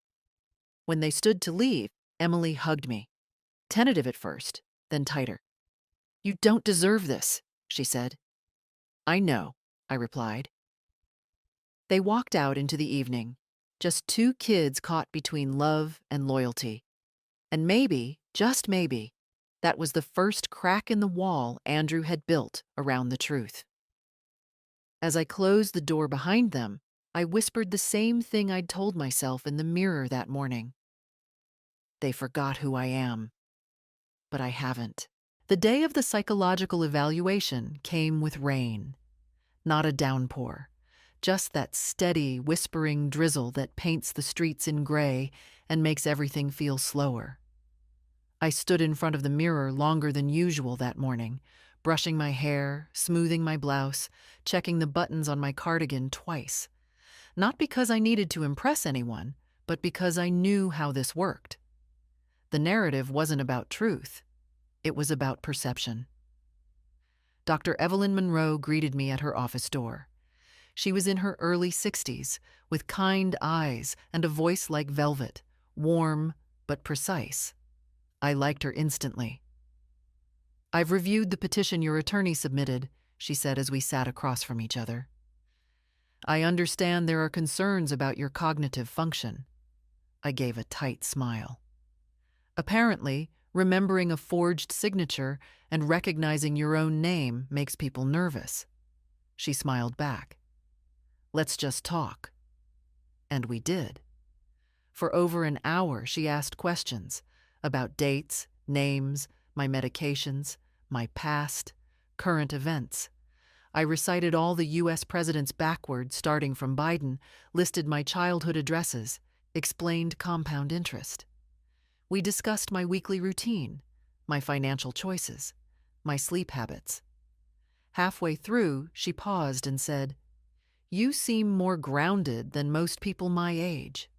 When they stood to leave, Emily hugged me. Tentative at first, then tighter. "You don't deserve this," she said. "I know," I replied. They walked out into the evening, just 2 kids caught between love and loyalty. And maybe, just maybe, that was the first crack in the wall Andrew had built around the truth. As I closed the door behind them, I whispered the same thing I'd told myself in the mirror that morning. They forgot who I am. But I haven't. The day of the psychological evaluation came with rain. Not a downpour, just that steady, whispering drizzle that paints the streets in gray and makes everything feel slower. I stood in front of the mirror longer than usual that morning, brushing my hair, smoothing my blouse, checking the buttons on my cardigan twice. Not because I needed to impress anyone, but because I knew how this worked. The narrative wasn't about truth. It was about perception. Dr. Evelyn Monroe greeted me at her office door. She was in her early 60s, with kind eyes and a voice like velvet, warm but precise. I liked her instantly. "I've reviewed the petition your attorney submitted," she said as we sat across from each other. "I understand there are concerns about your cognitive function." I gave a tight smile. "Apparently, remembering a forged signature and recognizing your own name makes people nervous." She smiled back. "Let's just talk." And we did. For over an hour, she asked questions about dates, names, my medications, my past, current events. I recited all the U.S. presidents backwards, starting from Biden, listed my childhood addresses, explained compound interest. We discussed my weekly routine, my financial choices, my sleep habits. Halfway through, she paused and said, "You seem more grounded than most people my age."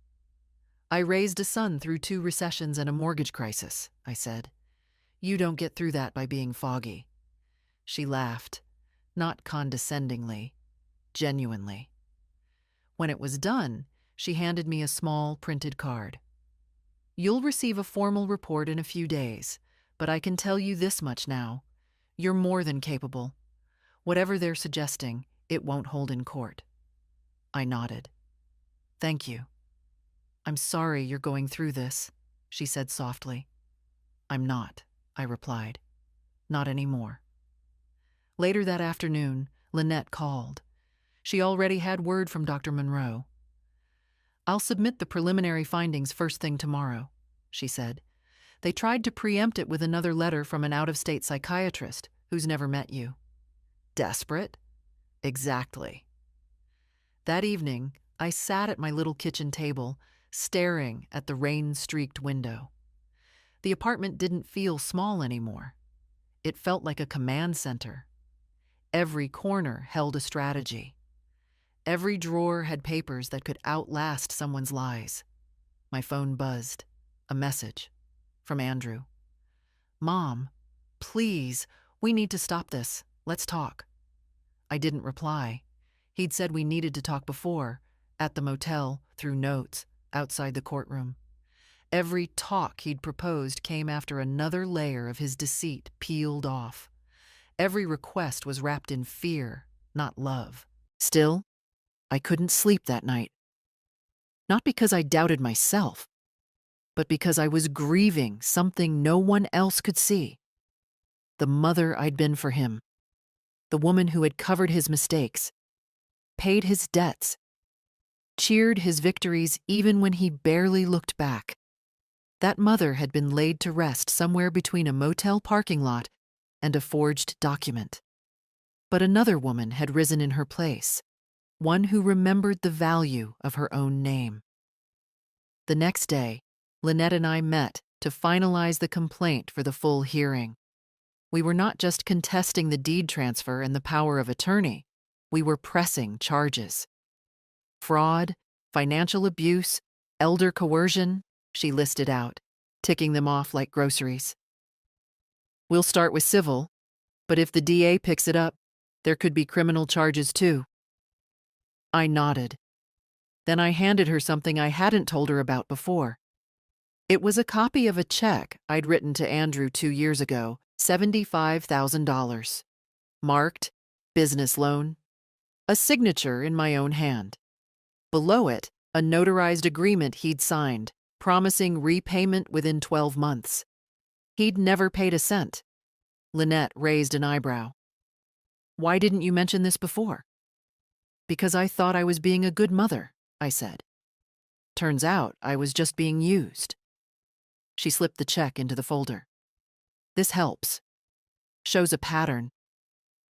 "I raised a son through 2 recessions and a mortgage crisis," I said. "You don't get through that by being foggy." She laughed, not condescendingly, genuinely. When it was done, she handed me a small printed card. "You'll receive a formal report in a few days, but I can tell you this much now. You're more than capable. Whatever they're suggesting, it won't hold in court." I nodded. "Thank you." "I'm sorry you're going through this," she said softly. "I'm not," I replied. "Not anymore." Later that afternoon, Lynette called. She already had word from Dr. Monroe. "I'll submit the preliminary findings first thing tomorrow," she said. "They tried to preempt it with another letter from an out-of-state psychiatrist who's never met you." Desperate? Exactly. That evening, I sat at my little kitchen table, staring at the rain-streaked window. The apartment didn't feel small anymore. It felt like a command center. Every corner held a strategy. Every drawer had papers that could outlast someone's lies. My phone buzzed. A message from Andrew. "Mom, please, we need to stop this. Let's talk." I didn't reply. He'd said we needed to talk before, at the motel, through notes, outside the courtroom. Every talk he'd proposed came after another layer of his deceit peeled off. Every request was wrapped in fear, not love. Still, I couldn't sleep that night. Not because I doubted myself, but because I was grieving something no one else could see. The mother I'd been for him. The woman who had covered his mistakes, paid his debts, cheered his victories even when he barely looked back. That mother had been laid to rest somewhere between a motel parking lot and a forged document. But another woman had risen in her place, one who remembered the value of her own name. The next day, Lynette and I met to finalize the complaint for the full hearing. We were not just contesting the deed transfer and the power of attorney, we were pressing charges. Fraud, financial abuse, elder coercion, she listed out, ticking them off like groceries. "We'll start with civil, but if the DA picks it up, there could be criminal charges too." I nodded. Then I handed her something I hadn't told her about before. It was a copy of a check I'd written to Andrew 2 years ago, $75,000. Marked, business loan. A signature in my own hand. Below it, a notarized agreement he'd signed, promising repayment within 12 months. He'd never paid a cent. Lynette raised an eyebrow. "Why didn't you mention this before?" "Because I thought I was being a good mother," I said. "Turns out I was just being used." She slipped the check into the folder. "This helps. Shows a pattern.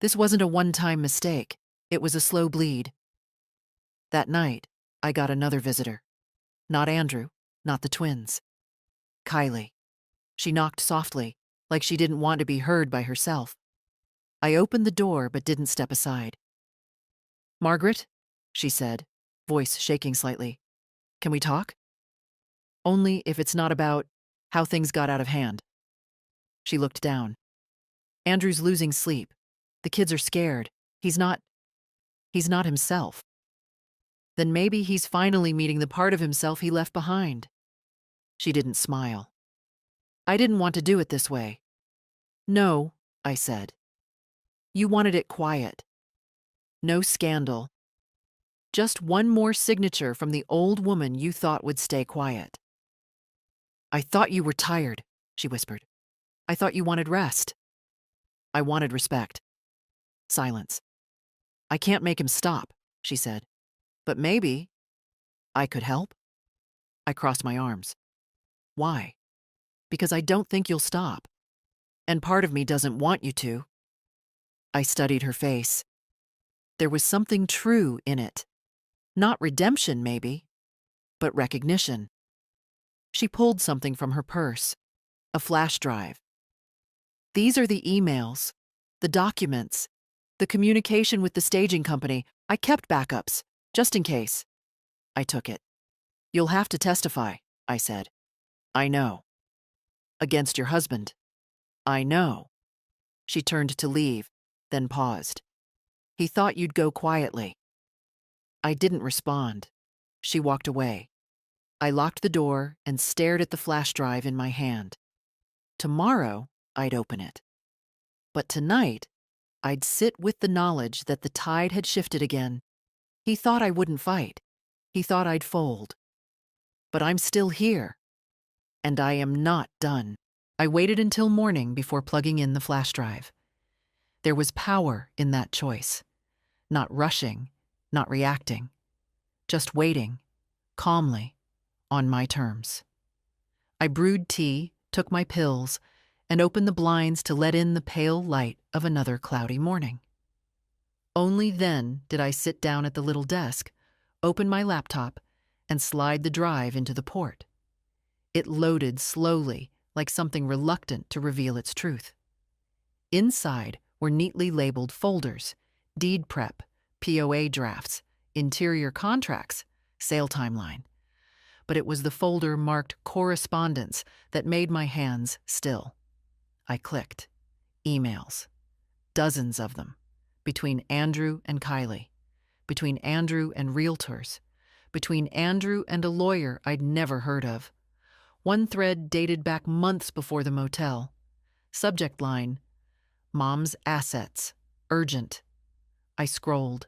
This wasn't a one-time mistake. It was a slow bleed." That night, I got another visitor. Not Andrew, not the twins. Kylie. She knocked softly, like she didn't want to be heard by herself. I opened the door but didn't step aside. "Margaret," she said, voice shaking slightly. "Can we talk? Only if it's not about how things got out of hand." She looked down. "Andrew's losing sleep. The kids are scared. He's not himself. Then maybe he's finally meeting the part of himself he left behind." She didn't smile. "I didn't want to do it this way." "No," I said. "You wanted it quiet. No scandal. Just one more signature from the old woman you thought would stay quiet." "I thought you were tired," she whispered. "I thought you wanted rest." I wanted respect. Silence. "I can't make him stop," she said. "But maybe I could help." I crossed my arms. "Why?" "Because I don't think you'll stop. And part of me doesn't want you to." I studied her face. There was something true in it. Not redemption, maybe, but recognition. She pulled something from her purse, a flash drive. "These are the emails, the documents, the communication with the staging company. I kept backups, just in case." I took it. "You'll have to testify," I said. "I know." "Against your husband." "I know." She turned to leave, then paused. "He thought you'd go quietly." I didn't respond. She walked away. I locked the door and stared at the flash drive in my hand. Tomorrow, I'd open it. But tonight, I'd sit with the knowledge that the tide had shifted again. He thought I wouldn't fight. He thought I'd fold. But I'm still here. And I am not done. I waited until morning before plugging in the flash drive. There was power in that choice. Not rushing, not reacting. Just waiting, calmly, on my terms. I brewed tea, took my pills, and opened the blinds to let in the pale light of another cloudy morning. Only then did I sit down at the little desk, open my laptop, and slide the drive into the port. It loaded slowly, like something reluctant to reveal its truth. Inside were neatly labeled folders: deed prep, POA drafts, interior contracts, sale timeline. But it was the folder marked correspondence that made my hands still. I clicked. Emails. Dozens of them. Between Andrew and Kylie. Between Andrew and realtors. Between Andrew and a lawyer I'd never heard of. One thread dated back months before the motel. Subject line: "Mom's assets. Urgent." I scrolled.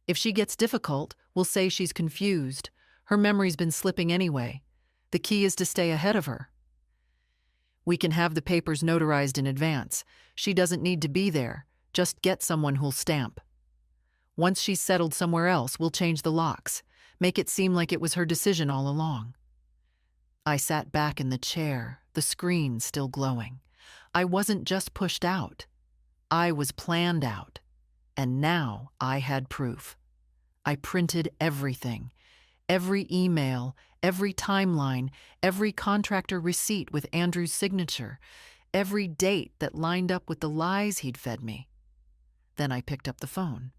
If she gets difficult, we'll say she's confused. Her memory's been slipping anyway. The key is to stay ahead of her. We can have the papers notarized in advance. She doesn't need to be there. Just get someone who'll stamp. Once she's settled somewhere else, we'll change the locks. Make it seem like it was her decision all along. I sat back in the chair, the screen still glowing. I wasn't just pushed out. I was planned out. And now I had proof. I printed everything. Every email, every timeline, every contractor receipt with Andrew's signature, every date that lined up with the lies he'd fed me. Then I picked up the phone.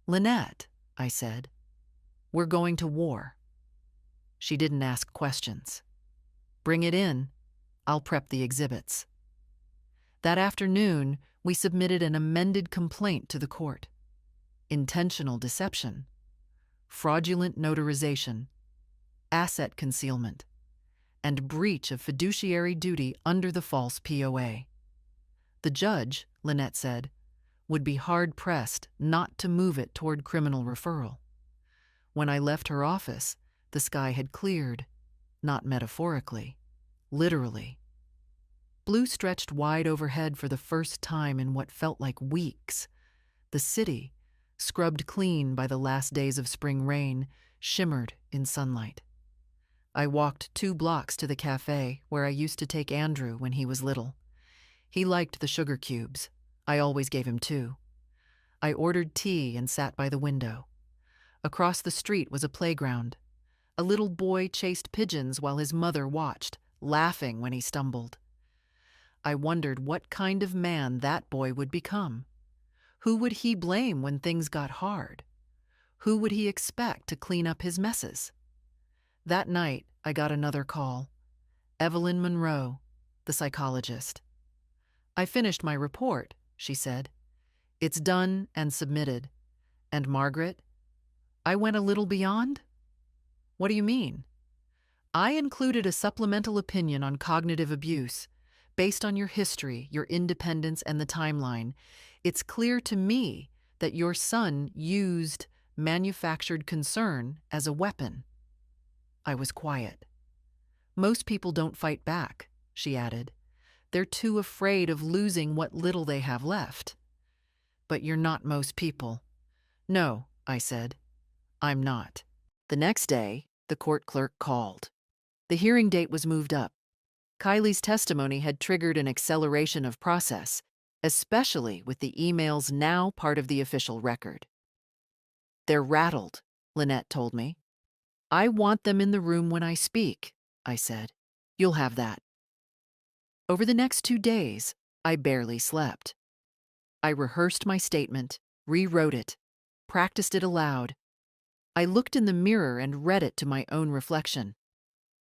"Lynette," I said, "we're going to war." She didn't ask questions. "Bring it in. I'll prep the exhibits." That afternoon, we submitted an amended complaint to the court. Intentional deception, fraudulent notarization, asset concealment, and breach of fiduciary duty under the false POA. The judge, Lynette said, would be hard-pressed not to move it toward criminal referral. When I left her office, the sky had cleared, not metaphorically, literally. Blue stretched wide overhead for the first time in what felt like weeks. The city, scrubbed clean by the last days of spring rain, shimmered in sunlight. I walked 2 blocks to the cafe where I used to take Andrew when he was little. He liked the sugar cubes. I always gave him 2. I ordered tea and sat by the window. Across the street was a playground. A little boy chased pigeons while his mother watched, laughing when he stumbled. I wondered what kind of man that boy would become. Who would he blame when things got hard? Who would he expect to clean up his messes? That night, I got another call. Evelyn Monroe, the psychologist. "I finished my report," she said. "It's done and submitted. And Margaret, I went a little beyond?" "What do you mean?" "I included a supplemental opinion on cognitive abuse. Based on your history, your independence, and the timeline, it's clear to me that your son used manufactured concern as a weapon." I was quiet. "Most people don't fight back," she added. "They're too afraid of losing what little they have left." "But you're not most people." "No," I said. "I'm not." The next day, the court clerk called. The hearing date was moved up. Kylie's testimony had triggered an acceleration of process, especially with the emails now part of the official record. "They're rattled," Lynette told me. "I want them in the room when I speak," I said. "You'll have that." Over the next 2 days, I barely slept. I rehearsed my statement, rewrote it, practiced it aloud. I looked in the mirror and read it to my own reflection.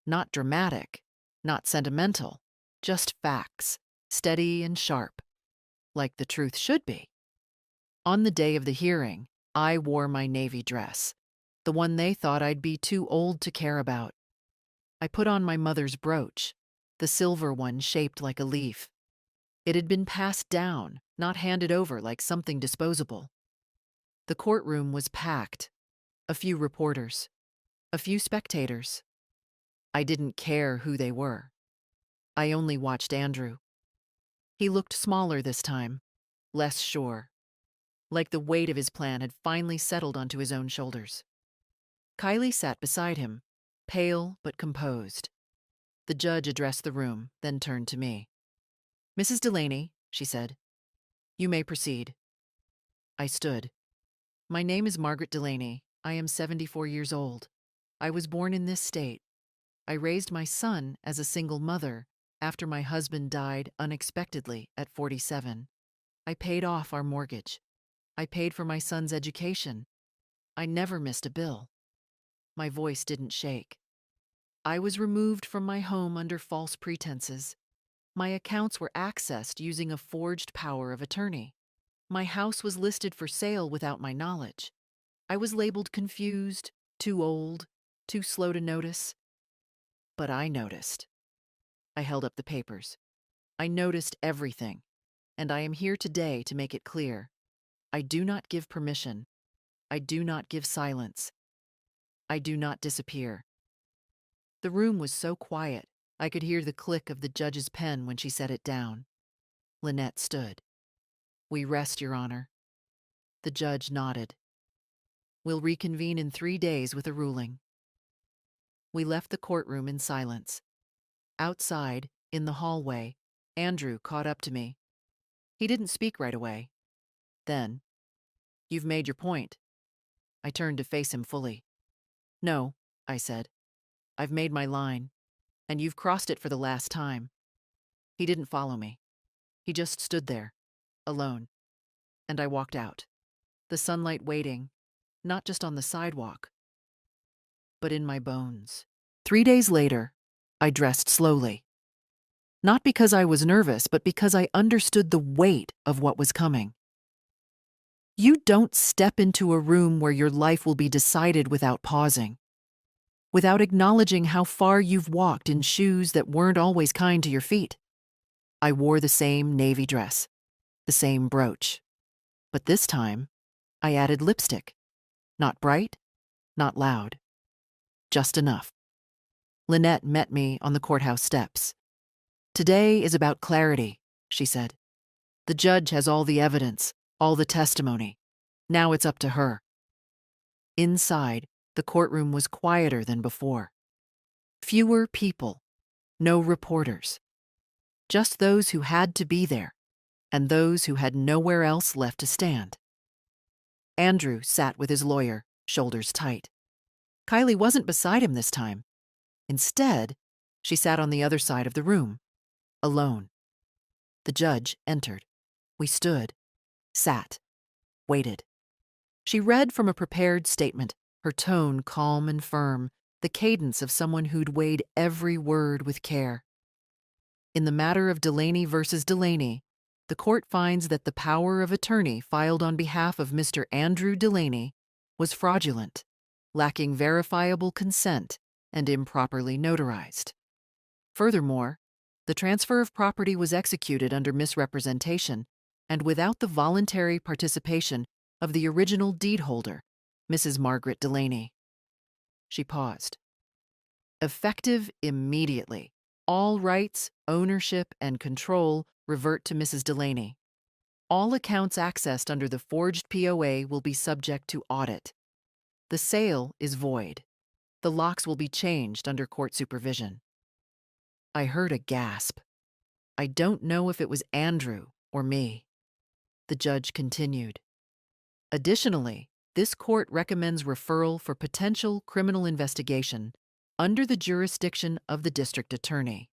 Not dramatic, not sentimental, just facts, steady and sharp, like the truth should be. On the day of the hearing, I wore my navy dress, the one they thought I'd be too old to care about. I put on my mother's brooch, the silver one shaped like a leaf. It had been passed down, not handed over like something disposable. The courtroom was packed. A few reporters, a few spectators. I didn't care who they were. I only watched Andrew. He looked smaller this time, less sure, like the weight of his plan had finally settled onto his own shoulders. Kylie sat beside him, pale but composed. The judge addressed the room, then turned to me. "Mrs. Delaney," she said, "you may proceed." I stood. "My name is Margaret Delaney. I am 74 years old. I was born in this state. I raised my son as a single mother after my husband died unexpectedly at 47. I paid off our mortgage. I paid for my son's education. I never missed a bill." My voice didn't shake. "I was removed from my home under false pretenses. My accounts were accessed using a forged power of attorney. My house was listed for sale without my knowledge. I was labeled confused, too old, too slow to notice. But I noticed." I held up the papers. "I noticed everything, and I am here today to make it clear. I do not give permission. I do not give silence. I do not disappear." The room was so quiet, I could hear the click of the judge's pen when she set it down. Lynette stood. "We rest, Your Honor." The judge nodded. "We'll reconvene in 3 days with a ruling." We left the courtroom in silence. Outside, in the hallway, Andrew caught up to me. He didn't speak right away. Then, "You've made your point." I turned to face him fully. "No," I said. "I've made my line, and you've crossed it for the last time." He didn't follow me. He just stood there, alone. And I walked out, the sunlight waiting, not just on the sidewalk, but in my bones. 3 days later, I dressed slowly. Not because I was nervous, but because I understood the weight of what was coming. You don't step into a room where your life will be decided without pausing, without acknowledging how far you've walked in shoes that weren't always kind to your feet. I wore the same navy dress, the same brooch. But this time, I added lipstick. Not bright, not loud. Just enough. Lynette met me on the courthouse steps. "Today is about clarity," she said. "The judge has all the evidence, all the testimony. Now it's up to her." Inside, the courtroom was quieter than before. Fewer people, no reporters. Just those who had to be there, and those who had nowhere else left to stand. Andrew sat with his lawyer, shoulders tight. Kylie wasn't beside him this time. Instead, she sat on the other side of the room, alone. The judge entered. We stood, sat, waited. She read from a prepared statement, her tone calm and firm, the cadence of someone who'd weighed every word with care. In the matter of Delaney versus Delaney, the court finds that the power of attorney filed on behalf of Mr. Andrew Delaney was fraudulent, lacking verifiable consent, and improperly notarized. Furthermore, the transfer of property was executed under misrepresentation and without the voluntary participation of the original deed holder, Mrs. Margaret Delaney. She paused. Effective immediately, all rights, ownership, and control revert to Mrs. Delaney. All accounts accessed under the forged POA will be subject to audit. The sale is void. The locks will be changed under court supervision. I heard a gasp. I don't know if it was Andrew or me. The judge continued. Additionally, this court recommends referral for potential criminal investigation under the jurisdiction of the district attorney.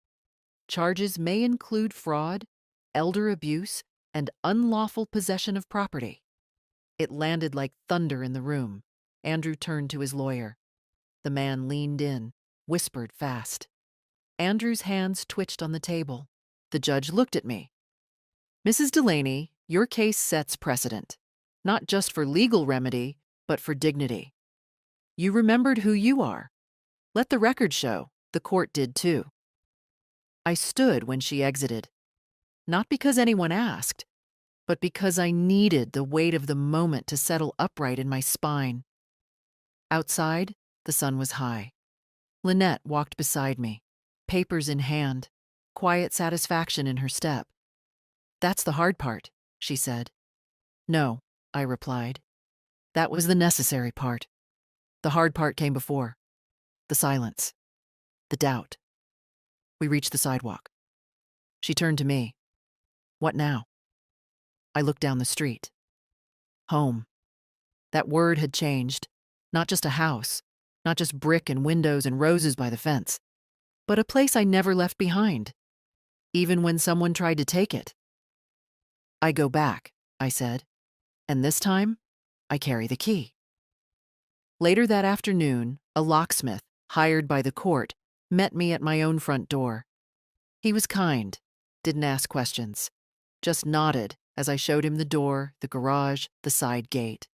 Charges may include fraud, elder abuse, and unlawful possession of property. It landed like thunder in the room. Andrew turned to his lawyer. The man leaned in, whispered fast. Andrew's hands twitched on the table. The judge looked at me. Mrs. Delaney, your case sets precedent, not just for legal remedy, but for dignity. You remembered who you are. Let the record show the court did too. I stood when she exited, not because anyone asked, but because I needed the weight of the moment to settle upright in my spine. Outside, the sun was high. Lynette walked beside me, papers in hand, quiet satisfaction in her step. That's the hard part, she said. No, I replied. That was the necessary part. The hard part came before. The silence. The doubt. We reached the sidewalk. She turned to me. What now? I looked down the street. Home. That word had changed. Not just a house, not just brick and windows and roses by the fence, but a place I never left behind, even when someone tried to take it. I go back, I said, and this time, I carry the key. Later that afternoon, a locksmith, hired by the court, met me at my own front door. He was kind, didn't ask questions, just nodded as I showed him the door, the garage, the side gate.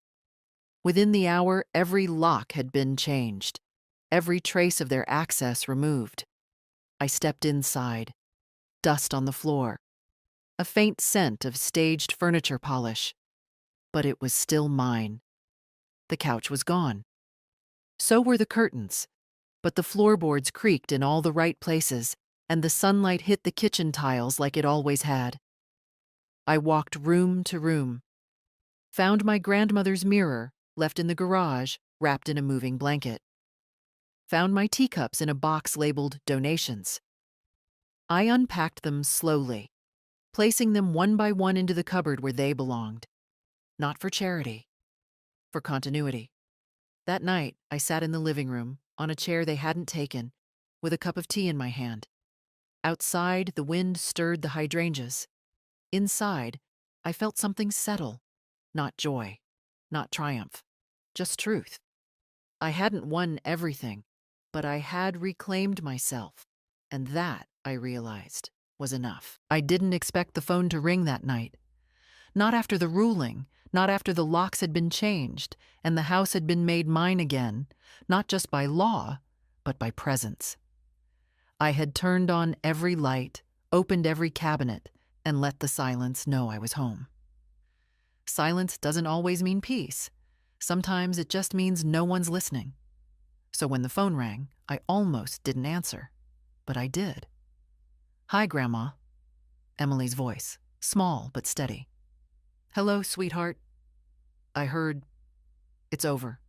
Within the hour, every lock had been changed, every trace of their access removed. I stepped inside, dust on the floor, a faint scent of staged furniture polish, but it was still mine. The couch was gone. So were the curtains, but the floorboards creaked in all the right places, and the sunlight hit the kitchen tiles like it always had. I walked room to room, found my grandmother's mirror, left in the garage, wrapped in a moving blanket. Found my teacups in a box labeled donations. I unpacked them slowly, placing them one by one into the cupboard where they belonged. Not for charity, for continuity. That night, I sat in the living room, on a chair they hadn't taken, with a cup of tea in my hand. Outside, the wind stirred the hydrangeas. Inside, I felt something settle, not joy, not triumph. Just truth. I hadn't won everything, but I had reclaimed myself, and that, I realized, was enough. I didn't expect the phone to ring that night. Not after the ruling, not after the locks had been changed, and the house had been made mine again, not just by law, but by presence. I had turned on every light, opened every cabinet, and let the silence know I was home. Silence doesn't always mean peace. Sometimes it just means no one's listening. So when the phone rang, I almost didn't answer, but I did. Hi, Grandma. Emily's voice, small but steady. Hello, sweetheart. I heard, it's over.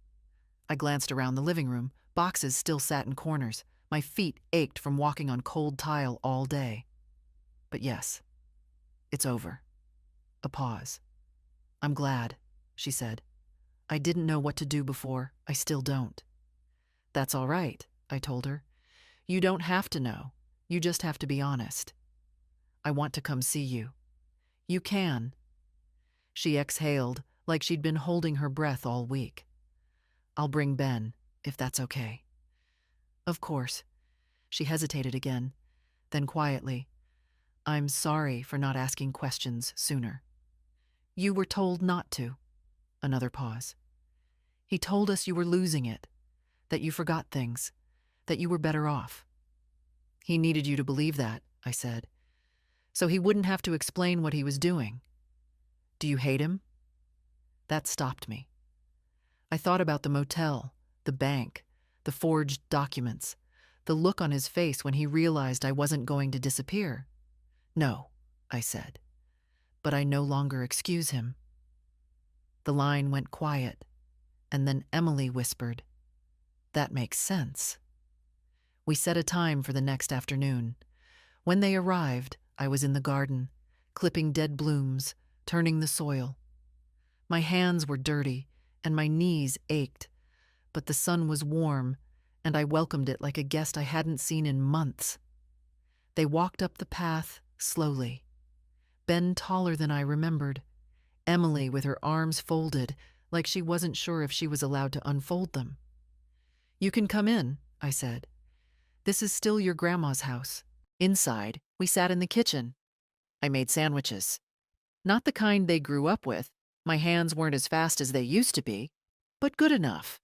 I glanced around the living room. Boxes still sat in corners. My feet ached from walking on cold tile all day. But yes, it's over. A pause. I'm glad, she said. I didn't know what to do before. I still don't. That's all right, I told her. You don't have to know. You just have to be honest. I want to come see you. You can. She exhaled like she'd been holding her breath all week. I'll bring Ben, if that's okay. Of course. She hesitated again, then quietly, I'm sorry for not asking questions sooner. You were told not to. Another pause. He told us you were losing it, that you forgot things, that you were better off. He needed you to believe that, I said, so he wouldn't have to explain what he was doing. Do you hate him? That stopped me. I thought about the motel, the bank, the forged documents, the look on his face when he realized I wasn't going to disappear. No, I said, but I no longer excuse him. The line went quiet, and then Emily whispered, That makes sense. We set a time for the next afternoon. When they arrived, I was in the garden, clipping dead blooms, turning the soil. My hands were dirty, and my knees ached, but the sun was warm, and I welcomed it like a guest I hadn't seen in months. They walked up the path slowly. Ben taller than I remembered, Emily with her arms folded, like she wasn't sure if she was allowed to unfold them. You can come in, I said. This is still your grandma's house. Inside, we sat in the kitchen. I made sandwiches. Not the kind they grew up with. My hands weren't as fast as they used to be, but good enough.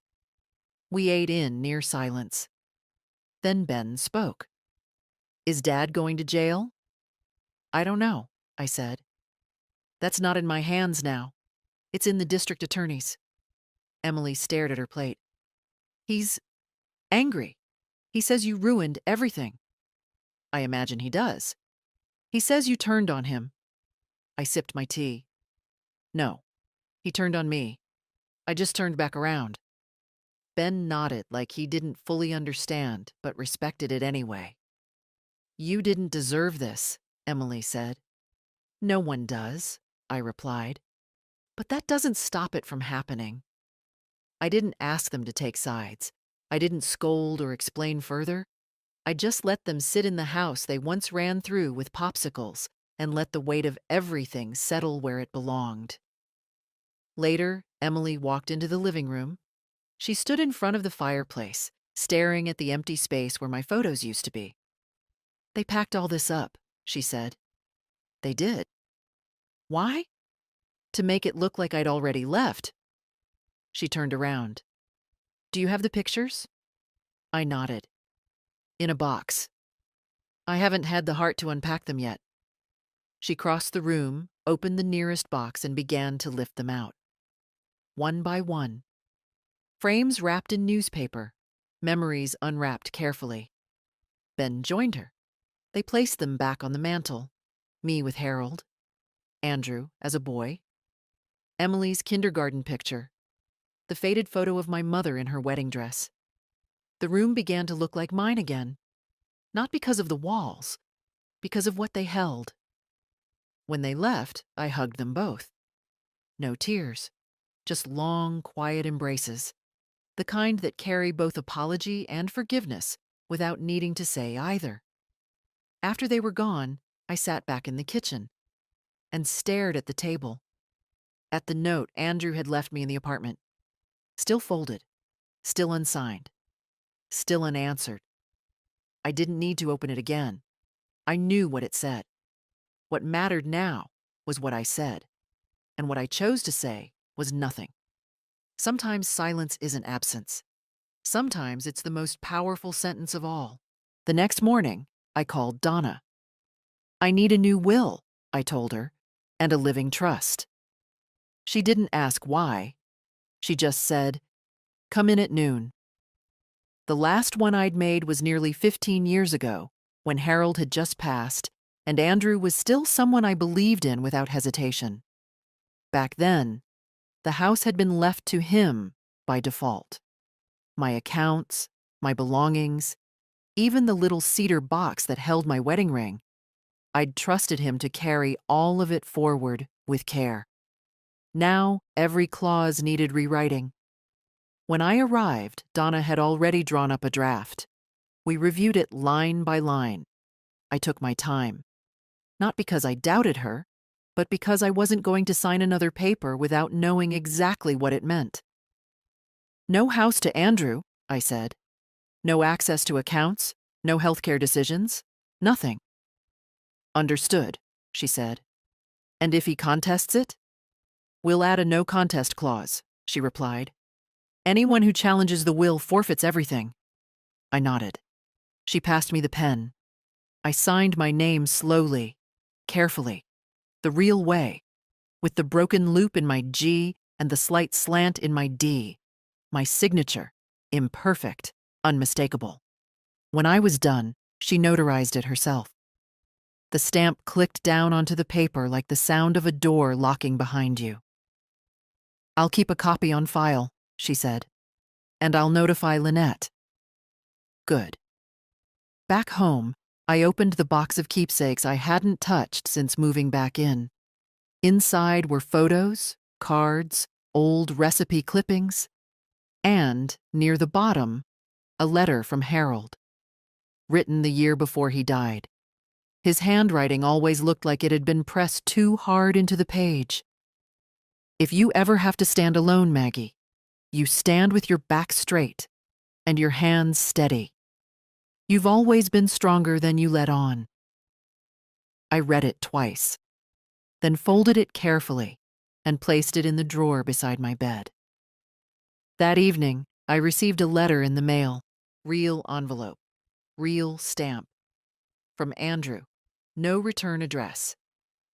We ate in near silence. Then Ben spoke. Is Dad going to jail? I don't know, I said. That's not in my hands now. It's in the district attorney's. Emily stared at her plate. He's angry. He says you ruined everything. I imagine he does. He says you turned on him. I sipped my tea. No, he turned on me. I just turned back around. Ben nodded like he didn't fully understand, but respected it anyway. You didn't deserve this, Emily said. No one does, I replied. But that doesn't stop it from happening. I didn't ask them to take sides. I didn't scold or explain further. I just let them sit in the house they once ran through with popsicles and let the weight of everything settle where it belonged. Later, Emily walked into the living room. She stood in front of the fireplace, staring at the empty space where my photos used to be. They packed all this up, she said. They did. Why? To make it look like I'd already left. She turned around. Do you have the pictures? I nodded. In a box. I haven't had the heart to unpack them yet. She crossed the room, opened the nearest box, and began to lift them out. One by one. Frames wrapped in newspaper, memories unwrapped carefully. Ben joined her. They placed them back on the mantel, me with Harold, Andrew as a boy, Emily's kindergarten picture, the faded photo of my mother in her wedding dress. The room began to look like mine again, not because of the walls, because of what they held. When they left, I hugged them both. No tears, just long, quiet embraces, the kind that carry both apology and forgiveness without needing to say either. After they were gone, I sat back in the kitchen and stared at the table, at the note Andrew had left me in the apartment. Still folded, still unsigned, still unanswered. I didn't need to open it again. I knew what it said. What mattered now was what I said, and what I chose to say was nothing. Sometimes silence isn't absence. Sometimes it's the most powerful sentence of all. The next morning, I called Donna. I need a new will, I told her, and a living trust. She didn't ask why. She just said, come in at noon. The last one I'd made was nearly 15 years ago, when Harold had just passed, and Andrew was still someone I believed in without hesitation. Back then, the house had been left to him by default. My accounts, my belongings, even the little cedar box that held my wedding ring. I'd trusted him to carry all of it forward with care. Now, every clause needed rewriting. When I arrived, Donna had already drawn up a draft. We reviewed it line by line. I took my time. Not because I doubted her, but because I wasn't going to sign another paper without knowing exactly what it meant. No house to Andrew, I said. No access to accounts, no healthcare decisions, nothing. Understood, she said. And if he contests it? We'll add a no contest clause, she replied. Anyone who challenges the will forfeits everything. I nodded. She passed me the pen. I signed my name slowly, carefully, the real way, with the broken loop in my G and the slight slant in my D. My signature, imperfect, unmistakable. When I was done, she notarized it herself. The stamp clicked down onto the paper like the sound of a door locking behind you. I'll keep a copy on file, she said, and I'll notify Lynette. Good. Back home, I opened the box of keepsakes I hadn't touched since moving back in. Inside were photos, cards, old recipe clippings, and, near the bottom, a letter from Harold, written the year before he died. His handwriting always looked like it had been pressed too hard into the page. If you ever have to stand alone, Maggie, you stand with your back straight and your hands steady. You've always been stronger than you let on. I read it twice, then folded it carefully and placed it in the drawer beside my bed. That evening, I received a letter in the mail, real envelope, real stamp. From Andrew, no return address.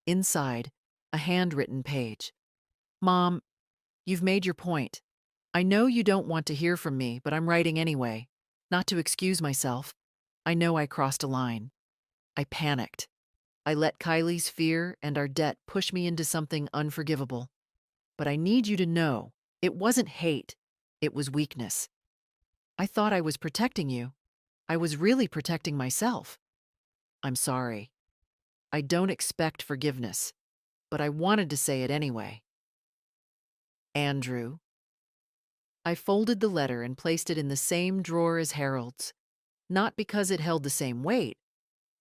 Inside, a handwritten page. Mom, you've made your point. I know you don't want to hear from me, but I'm writing anyway. Not to excuse myself. I know I crossed a line. I panicked. I let Kylie's fear and our debt push me into something unforgivable. But I need you to know, it wasn't hate. It was weakness. I thought I was protecting you. I was really protecting myself. I'm sorry. I don't expect forgiveness, but I wanted to say it anyway. Andrew. I folded the letter and placed it in the same drawer as Harold's, not because it held the same weight,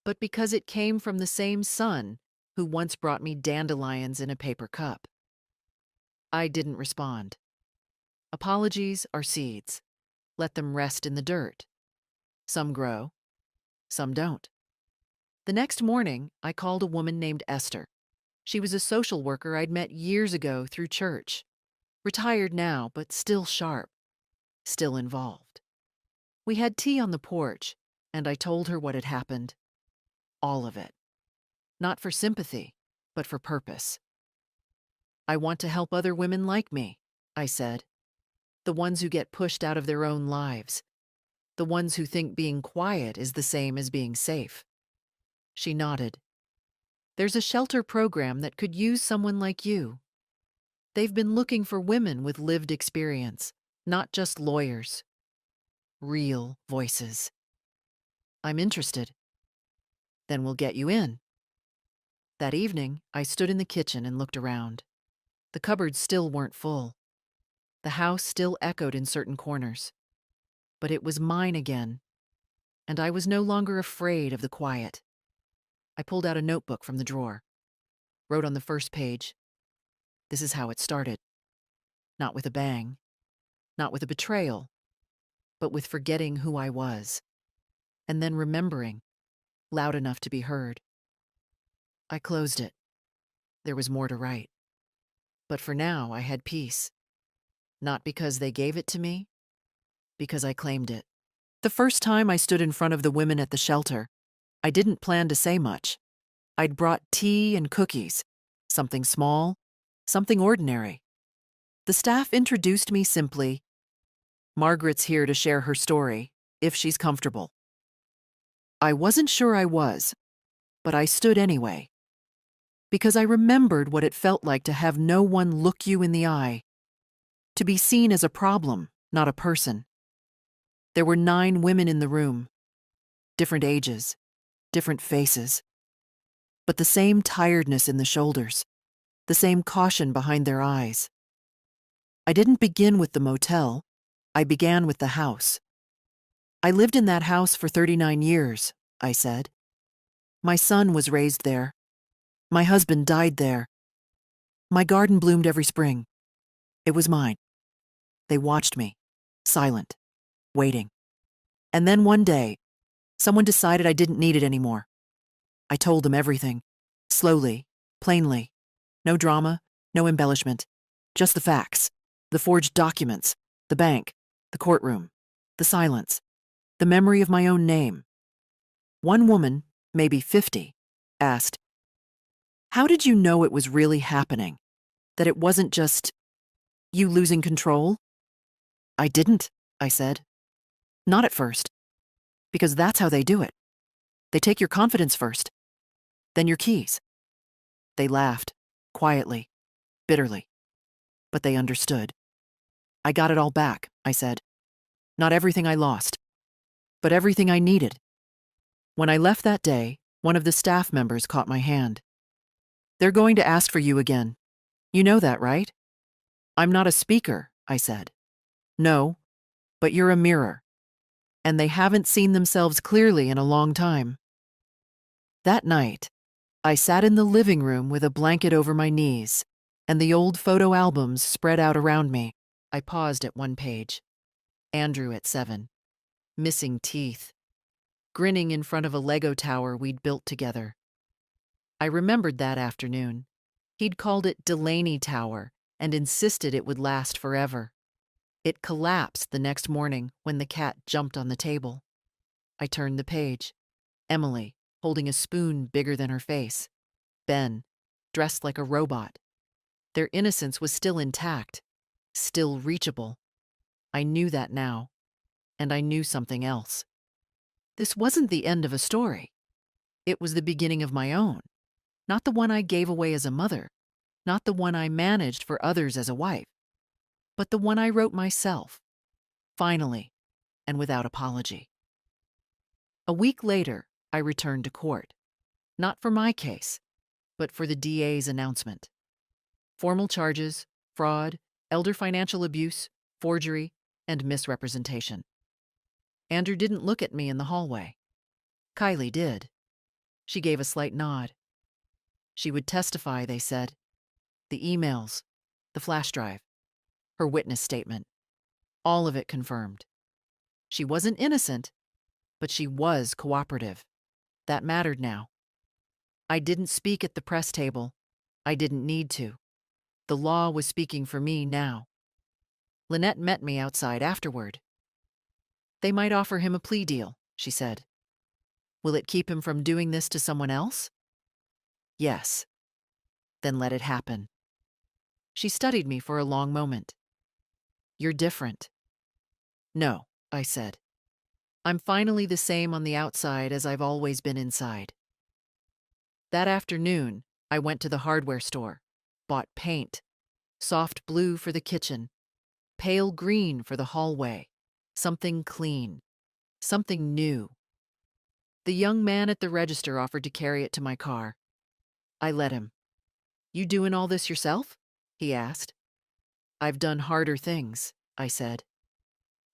but because it came from the same son who once brought me dandelions in a paper cup. I didn't respond. Apologies are seeds. Let them rest in the dirt. Some grow, some don't. The next morning, I called a woman named Esther. She was a social worker I'd met years ago through church. Retired now, but still sharp, still involved. We had tea on the porch, and I told her what had happened. All of it. Not for sympathy, but for purpose. I want to help other women like me, I said. The ones who get pushed out of their own lives. The ones who think being quiet is the same as being safe. She nodded. There's a shelter program that could use someone like you. They've been looking for women with lived experience, not just lawyers. Real voices. I'm interested. Then we'll get you in. That evening, I stood in the kitchen and looked around. The cupboards still weren't full. The house still echoed in certain corners. But it was mine again, and I was no longer afraid of the quiet. I pulled out a notebook from the drawer, wrote on the first page, this is how it started. Not with a bang, not with a betrayal, but with forgetting who I was, and then remembering, loud enough to be heard. I closed it. There was more to write. But for now, I had peace. Not because they gave it to me, because I claimed it. The first time I stood in front of the women at the shelter, I didn't plan to say much. I'd brought tea and cookies, something small, something ordinary. The staff introduced me simply, Margaret's here to share her story, if she's comfortable. I wasn't sure I was, but I stood anyway. Because I remembered what it felt like to have no one look you in the eye, to be seen as a problem, not a person. There were 9 women in the room, different ages, different faces, but the same tiredness in the shoulders, the same caution behind their eyes. I didn't begin with the motel, I began with the house. I lived in that house for 39 years, I said. My son was raised there, My husband died there. My garden bloomed every spring. It was mine. They watched me, silent, waiting. And then one day, someone decided I didn't need it anymore. I told them everything, slowly, plainly. No drama, no embellishment, just the facts, the forged documents, the bank, the courtroom, the silence, the memory of my own name. One woman, maybe 50, asked, "How did you know it was really happening? That it wasn't just you losing control?" "I didn't," I said. "Not at first. Because that's how they do it. They take your confidence first, then your keys." They laughed, quietly, bitterly. But they understood. "I got it all back," I said. "Not everything I lost, but everything I needed." When I left that day, one of the staff members caught my hand. "They're going to ask for you again. You know that, right?" "I'm not a speaker," I said. "No, but you're a mirror. And they haven't seen themselves clearly in a long time." That night, I sat in the living room with a blanket over my knees and the old photo albums spread out around me. I paused at one page. Andrew at 7, missing teeth, grinning in front of a Lego tower we'd built together. I remembered that afternoon. He'd called it Delaney Tower and insisted it would last forever. It collapsed the next morning when the cat jumped on the table. I turned the page. Emily, holding a spoon bigger than her face. Ben, dressed like a robot. Their innocence was still intact, still reachable. I knew that now, and I knew something else. This wasn't the end of a story. It was the beginning of my own. Not the one I gave away as a mother, not the one I managed for others as a wife, but the one I wrote myself, finally, and without apology. A week later, I returned to court. Not for my case, but for the DA's announcement. Formal charges, fraud, elder financial abuse, forgery, and misrepresentation. Andrew didn't look at me in the hallway. Kylie did. She gave a slight nod. She would testify, they said. The emails, the flash drive, her witness statement. All of it confirmed. She wasn't innocent, but she was cooperative. That mattered now. I didn't speak at the press table. I didn't need to. The law was speaking for me now. Lynette met me outside afterward. "They might offer him a plea deal," she said. "Will it keep him from doing this to someone else?" "Yes." "Then let it happen." She studied me for a long moment. "You're different." "No," I said. "I'm finally the same on the outside as I've always been inside." That afternoon, I went to the hardware store, bought paint, soft blue for the kitchen, pale green for the hallway, something clean, something new. The young man at the register offered to carry it to my car. I let him. "You doing all this yourself?" he asked. "I've done harder things," I said.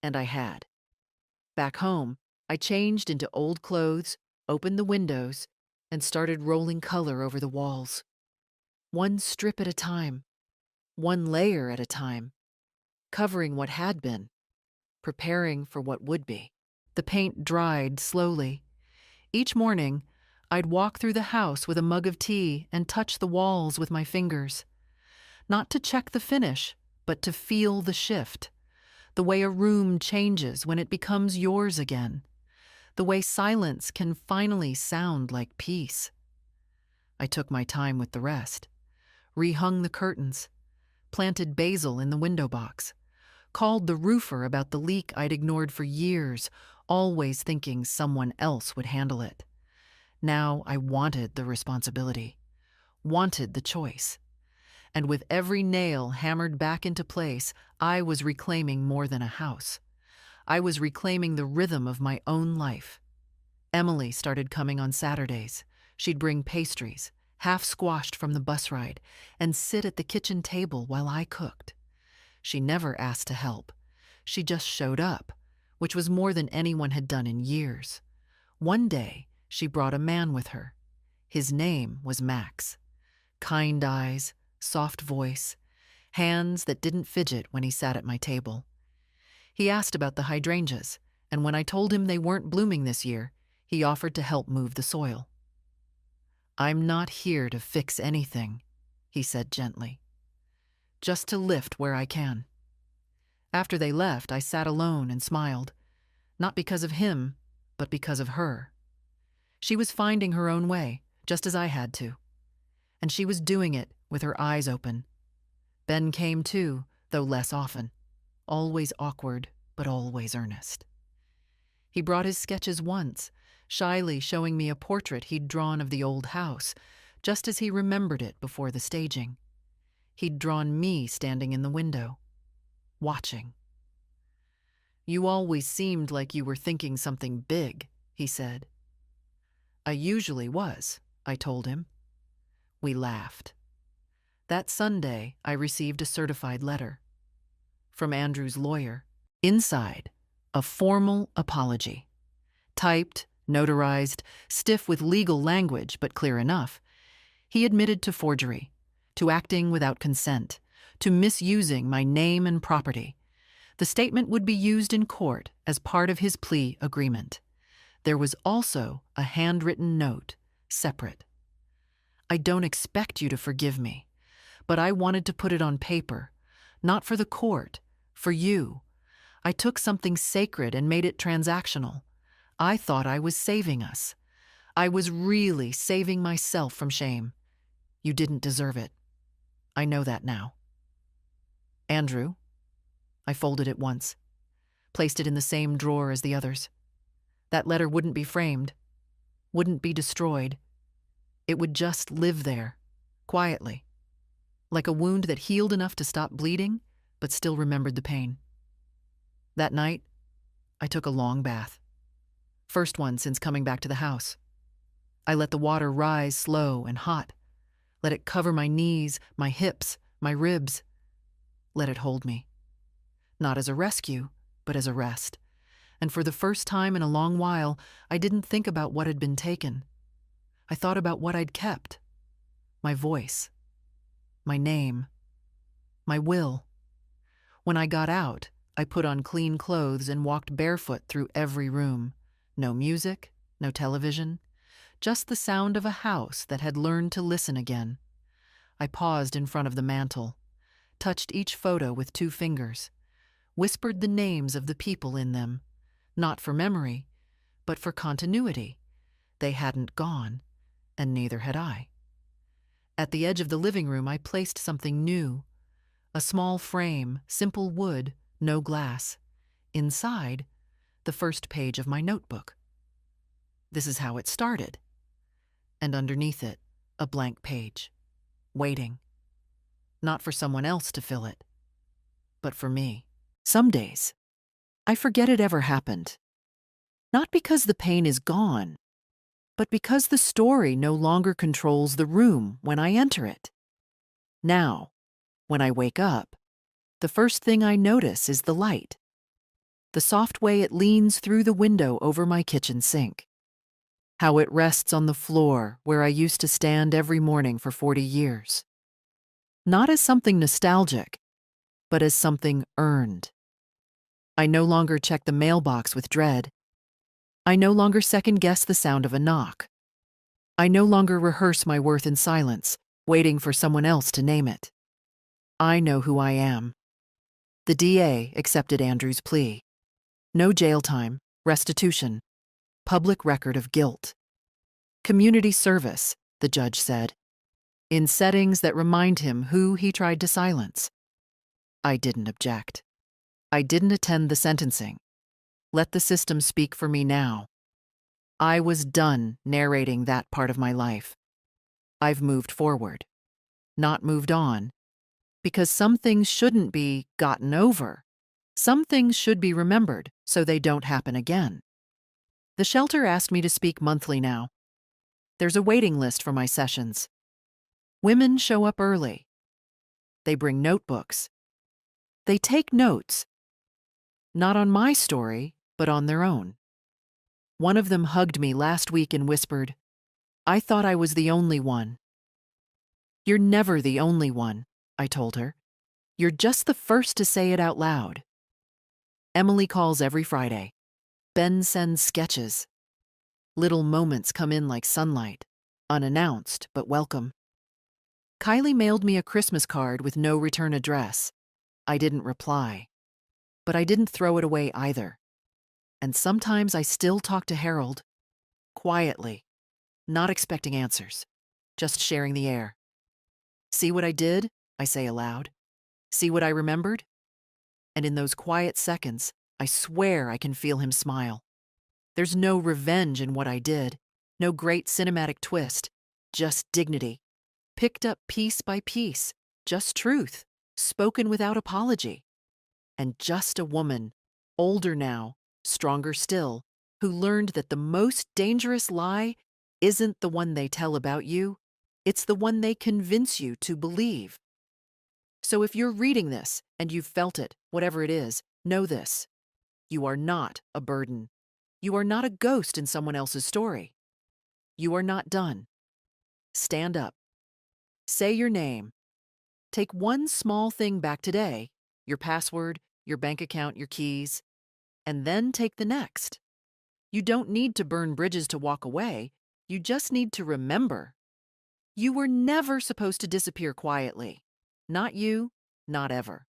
And I had. Back home, I changed into old clothes, opened the windows, and started rolling color over the walls. One strip at a time, one layer at a time, covering what had been, preparing for what would be. The paint dried slowly. Each morning, I'd walk through the house with a mug of tea and touch the walls with my fingers. Not to check the finish, but to feel the shift. The way a room changes when it becomes yours again. The way silence can finally sound like peace. I took my time with the rest. Rehung the curtains. Planted basil in the window box. Called the roofer about the leak I'd ignored for years, always thinking someone else would handle it. Now I wanted the responsibility. Wanted the choice. And with every nail hammered back into place, I was reclaiming more than a house. I was reclaiming the rhythm of my own life. Emily started coming on Saturdays. She'd bring pastries, half squashed from the bus ride, and sit at the kitchen table while I cooked. She never asked to help. She just showed up, which was more than anyone had done in years. One day, she brought a man with her. His name was Max. Kind eyes, soft voice, hands that didn't fidget when he sat at my table. He asked about the hydrangeas, and when I told him they weren't blooming this year, he offered to help move the soil. "I'm not here to fix anything," he said gently. "Just to lift where I can." After they left, I sat alone and smiled, not because of him, but because of her. She was finding her own way, just as I had to. And she was doing it with her eyes open. Ben came too, though less often. Always awkward, but always earnest. He brought his sketches once, shyly showing me a portrait he'd drawn of the old house, just as he remembered it before the staging. He'd drawn me standing in the window, watching. "You always seemed like you were thinking something big," he said. "I usually was," I told him. We laughed. That Sunday, I received a certified letter from Andrew's lawyer. Inside, a formal apology. Typed, notarized, stiff with legal language, but clear enough. He admitted to forgery, to acting without consent, to misusing my name and property. The statement would be used in court as part of his plea agreement. There was also a handwritten note, separate. "I don't expect you to forgive me, but I wanted to put it on paper, not for the court, for you. I took something sacred and made it transactional. I thought I was saving us. I was really saving myself from shame. You didn't deserve it. I know that now." "Andrew." I folded it once, placed it in the same drawer as the others. That letter wouldn't be framed, wouldn't be destroyed. It would just live there, quietly, like a wound that healed enough to stop bleeding, but still remembered the pain. That night, I took a long bath. First one since coming back to the house. I let the water rise slow and hot, let it cover my knees, my hips, my ribs. Let it hold me. Not as a rescue, but as a rest. And for the first time in a long while, I didn't think about what had been taken. I thought about what I'd kept. My voice. My name. My will. When I got out, I put on clean clothes and walked barefoot through every room. No music, no television, just the sound of a house that had learned to listen again. I paused in front of the mantel, touched each photo with 2 fingers, whispered the names of the people in them, not for memory, but for continuity. They hadn't gone, and neither had I. At the edge of the living room, I placed something new. A small frame, simple wood, no glass. Inside, the first page of my notebook. This is how it started. And underneath it, a blank page, waiting. Not for someone else to fill it, but for me. Some days, I forget it ever happened. Not because the pain is gone, but because the story no longer controls the room when I enter it. Now, when I wake up, the first thing I notice is the light. The soft way it leans through the window over my kitchen sink. How it rests on the floor where I used to stand every morning for 40 years. Not as something nostalgic, but as something earned. I no longer check the mailbox with dread. I no longer second-guess the sound of a knock. I no longer rehearse my worth in silence, waiting for someone else to name it. I know who I am. The DA accepted Andrew's plea. No jail time, restitution, public record of guilt. Community service, the judge said, in settings that remind him who he tried to silence. I didn't object. I didn't attend the sentencing. Let the system speak for me now. I was done narrating that part of my life. I've moved forward, not moved on, because some things shouldn't be gotten over. Some things should be remembered so they don't happen again. The shelter asked me to speak monthly now. There's a waiting list for my sessions. Women show up early. They bring notebooks. They take notes. Not on my story, but on their own. One of them hugged me last week and whispered, "I thought I was the only one." You're never the only one, I told her. You're just the first to say it out loud. Emily calls every Friday. Ben sends sketches. Little moments come in like sunlight, unannounced but welcome. Kylie mailed me a Christmas card with no return address. I didn't reply. But I didn't throw it away either. And sometimes I still talk to Harold, quietly, not expecting answers, just sharing the air. See what I did? I say aloud. See what I remembered? And in those quiet seconds, I swear I can feel him smile. There's no revenge in what I did, no great cinematic twist, just dignity. Picked up piece by piece, just truth, spoken without apology. And just a woman, older now, stronger still, who learned that the most dangerous lie isn't the one they tell about you, it's the one they convince you to believe. So if you're reading this and you've felt it, whatever it is, know this. You are not a burden. You are not a ghost in someone else's story. You are not done. Stand up. Say your name. Take one small thing back today, your password, your bank account, your keys, and then take the next. You don't need to burn bridges to walk away. You just need to remember. You were never supposed to disappear quietly. Not you, not ever.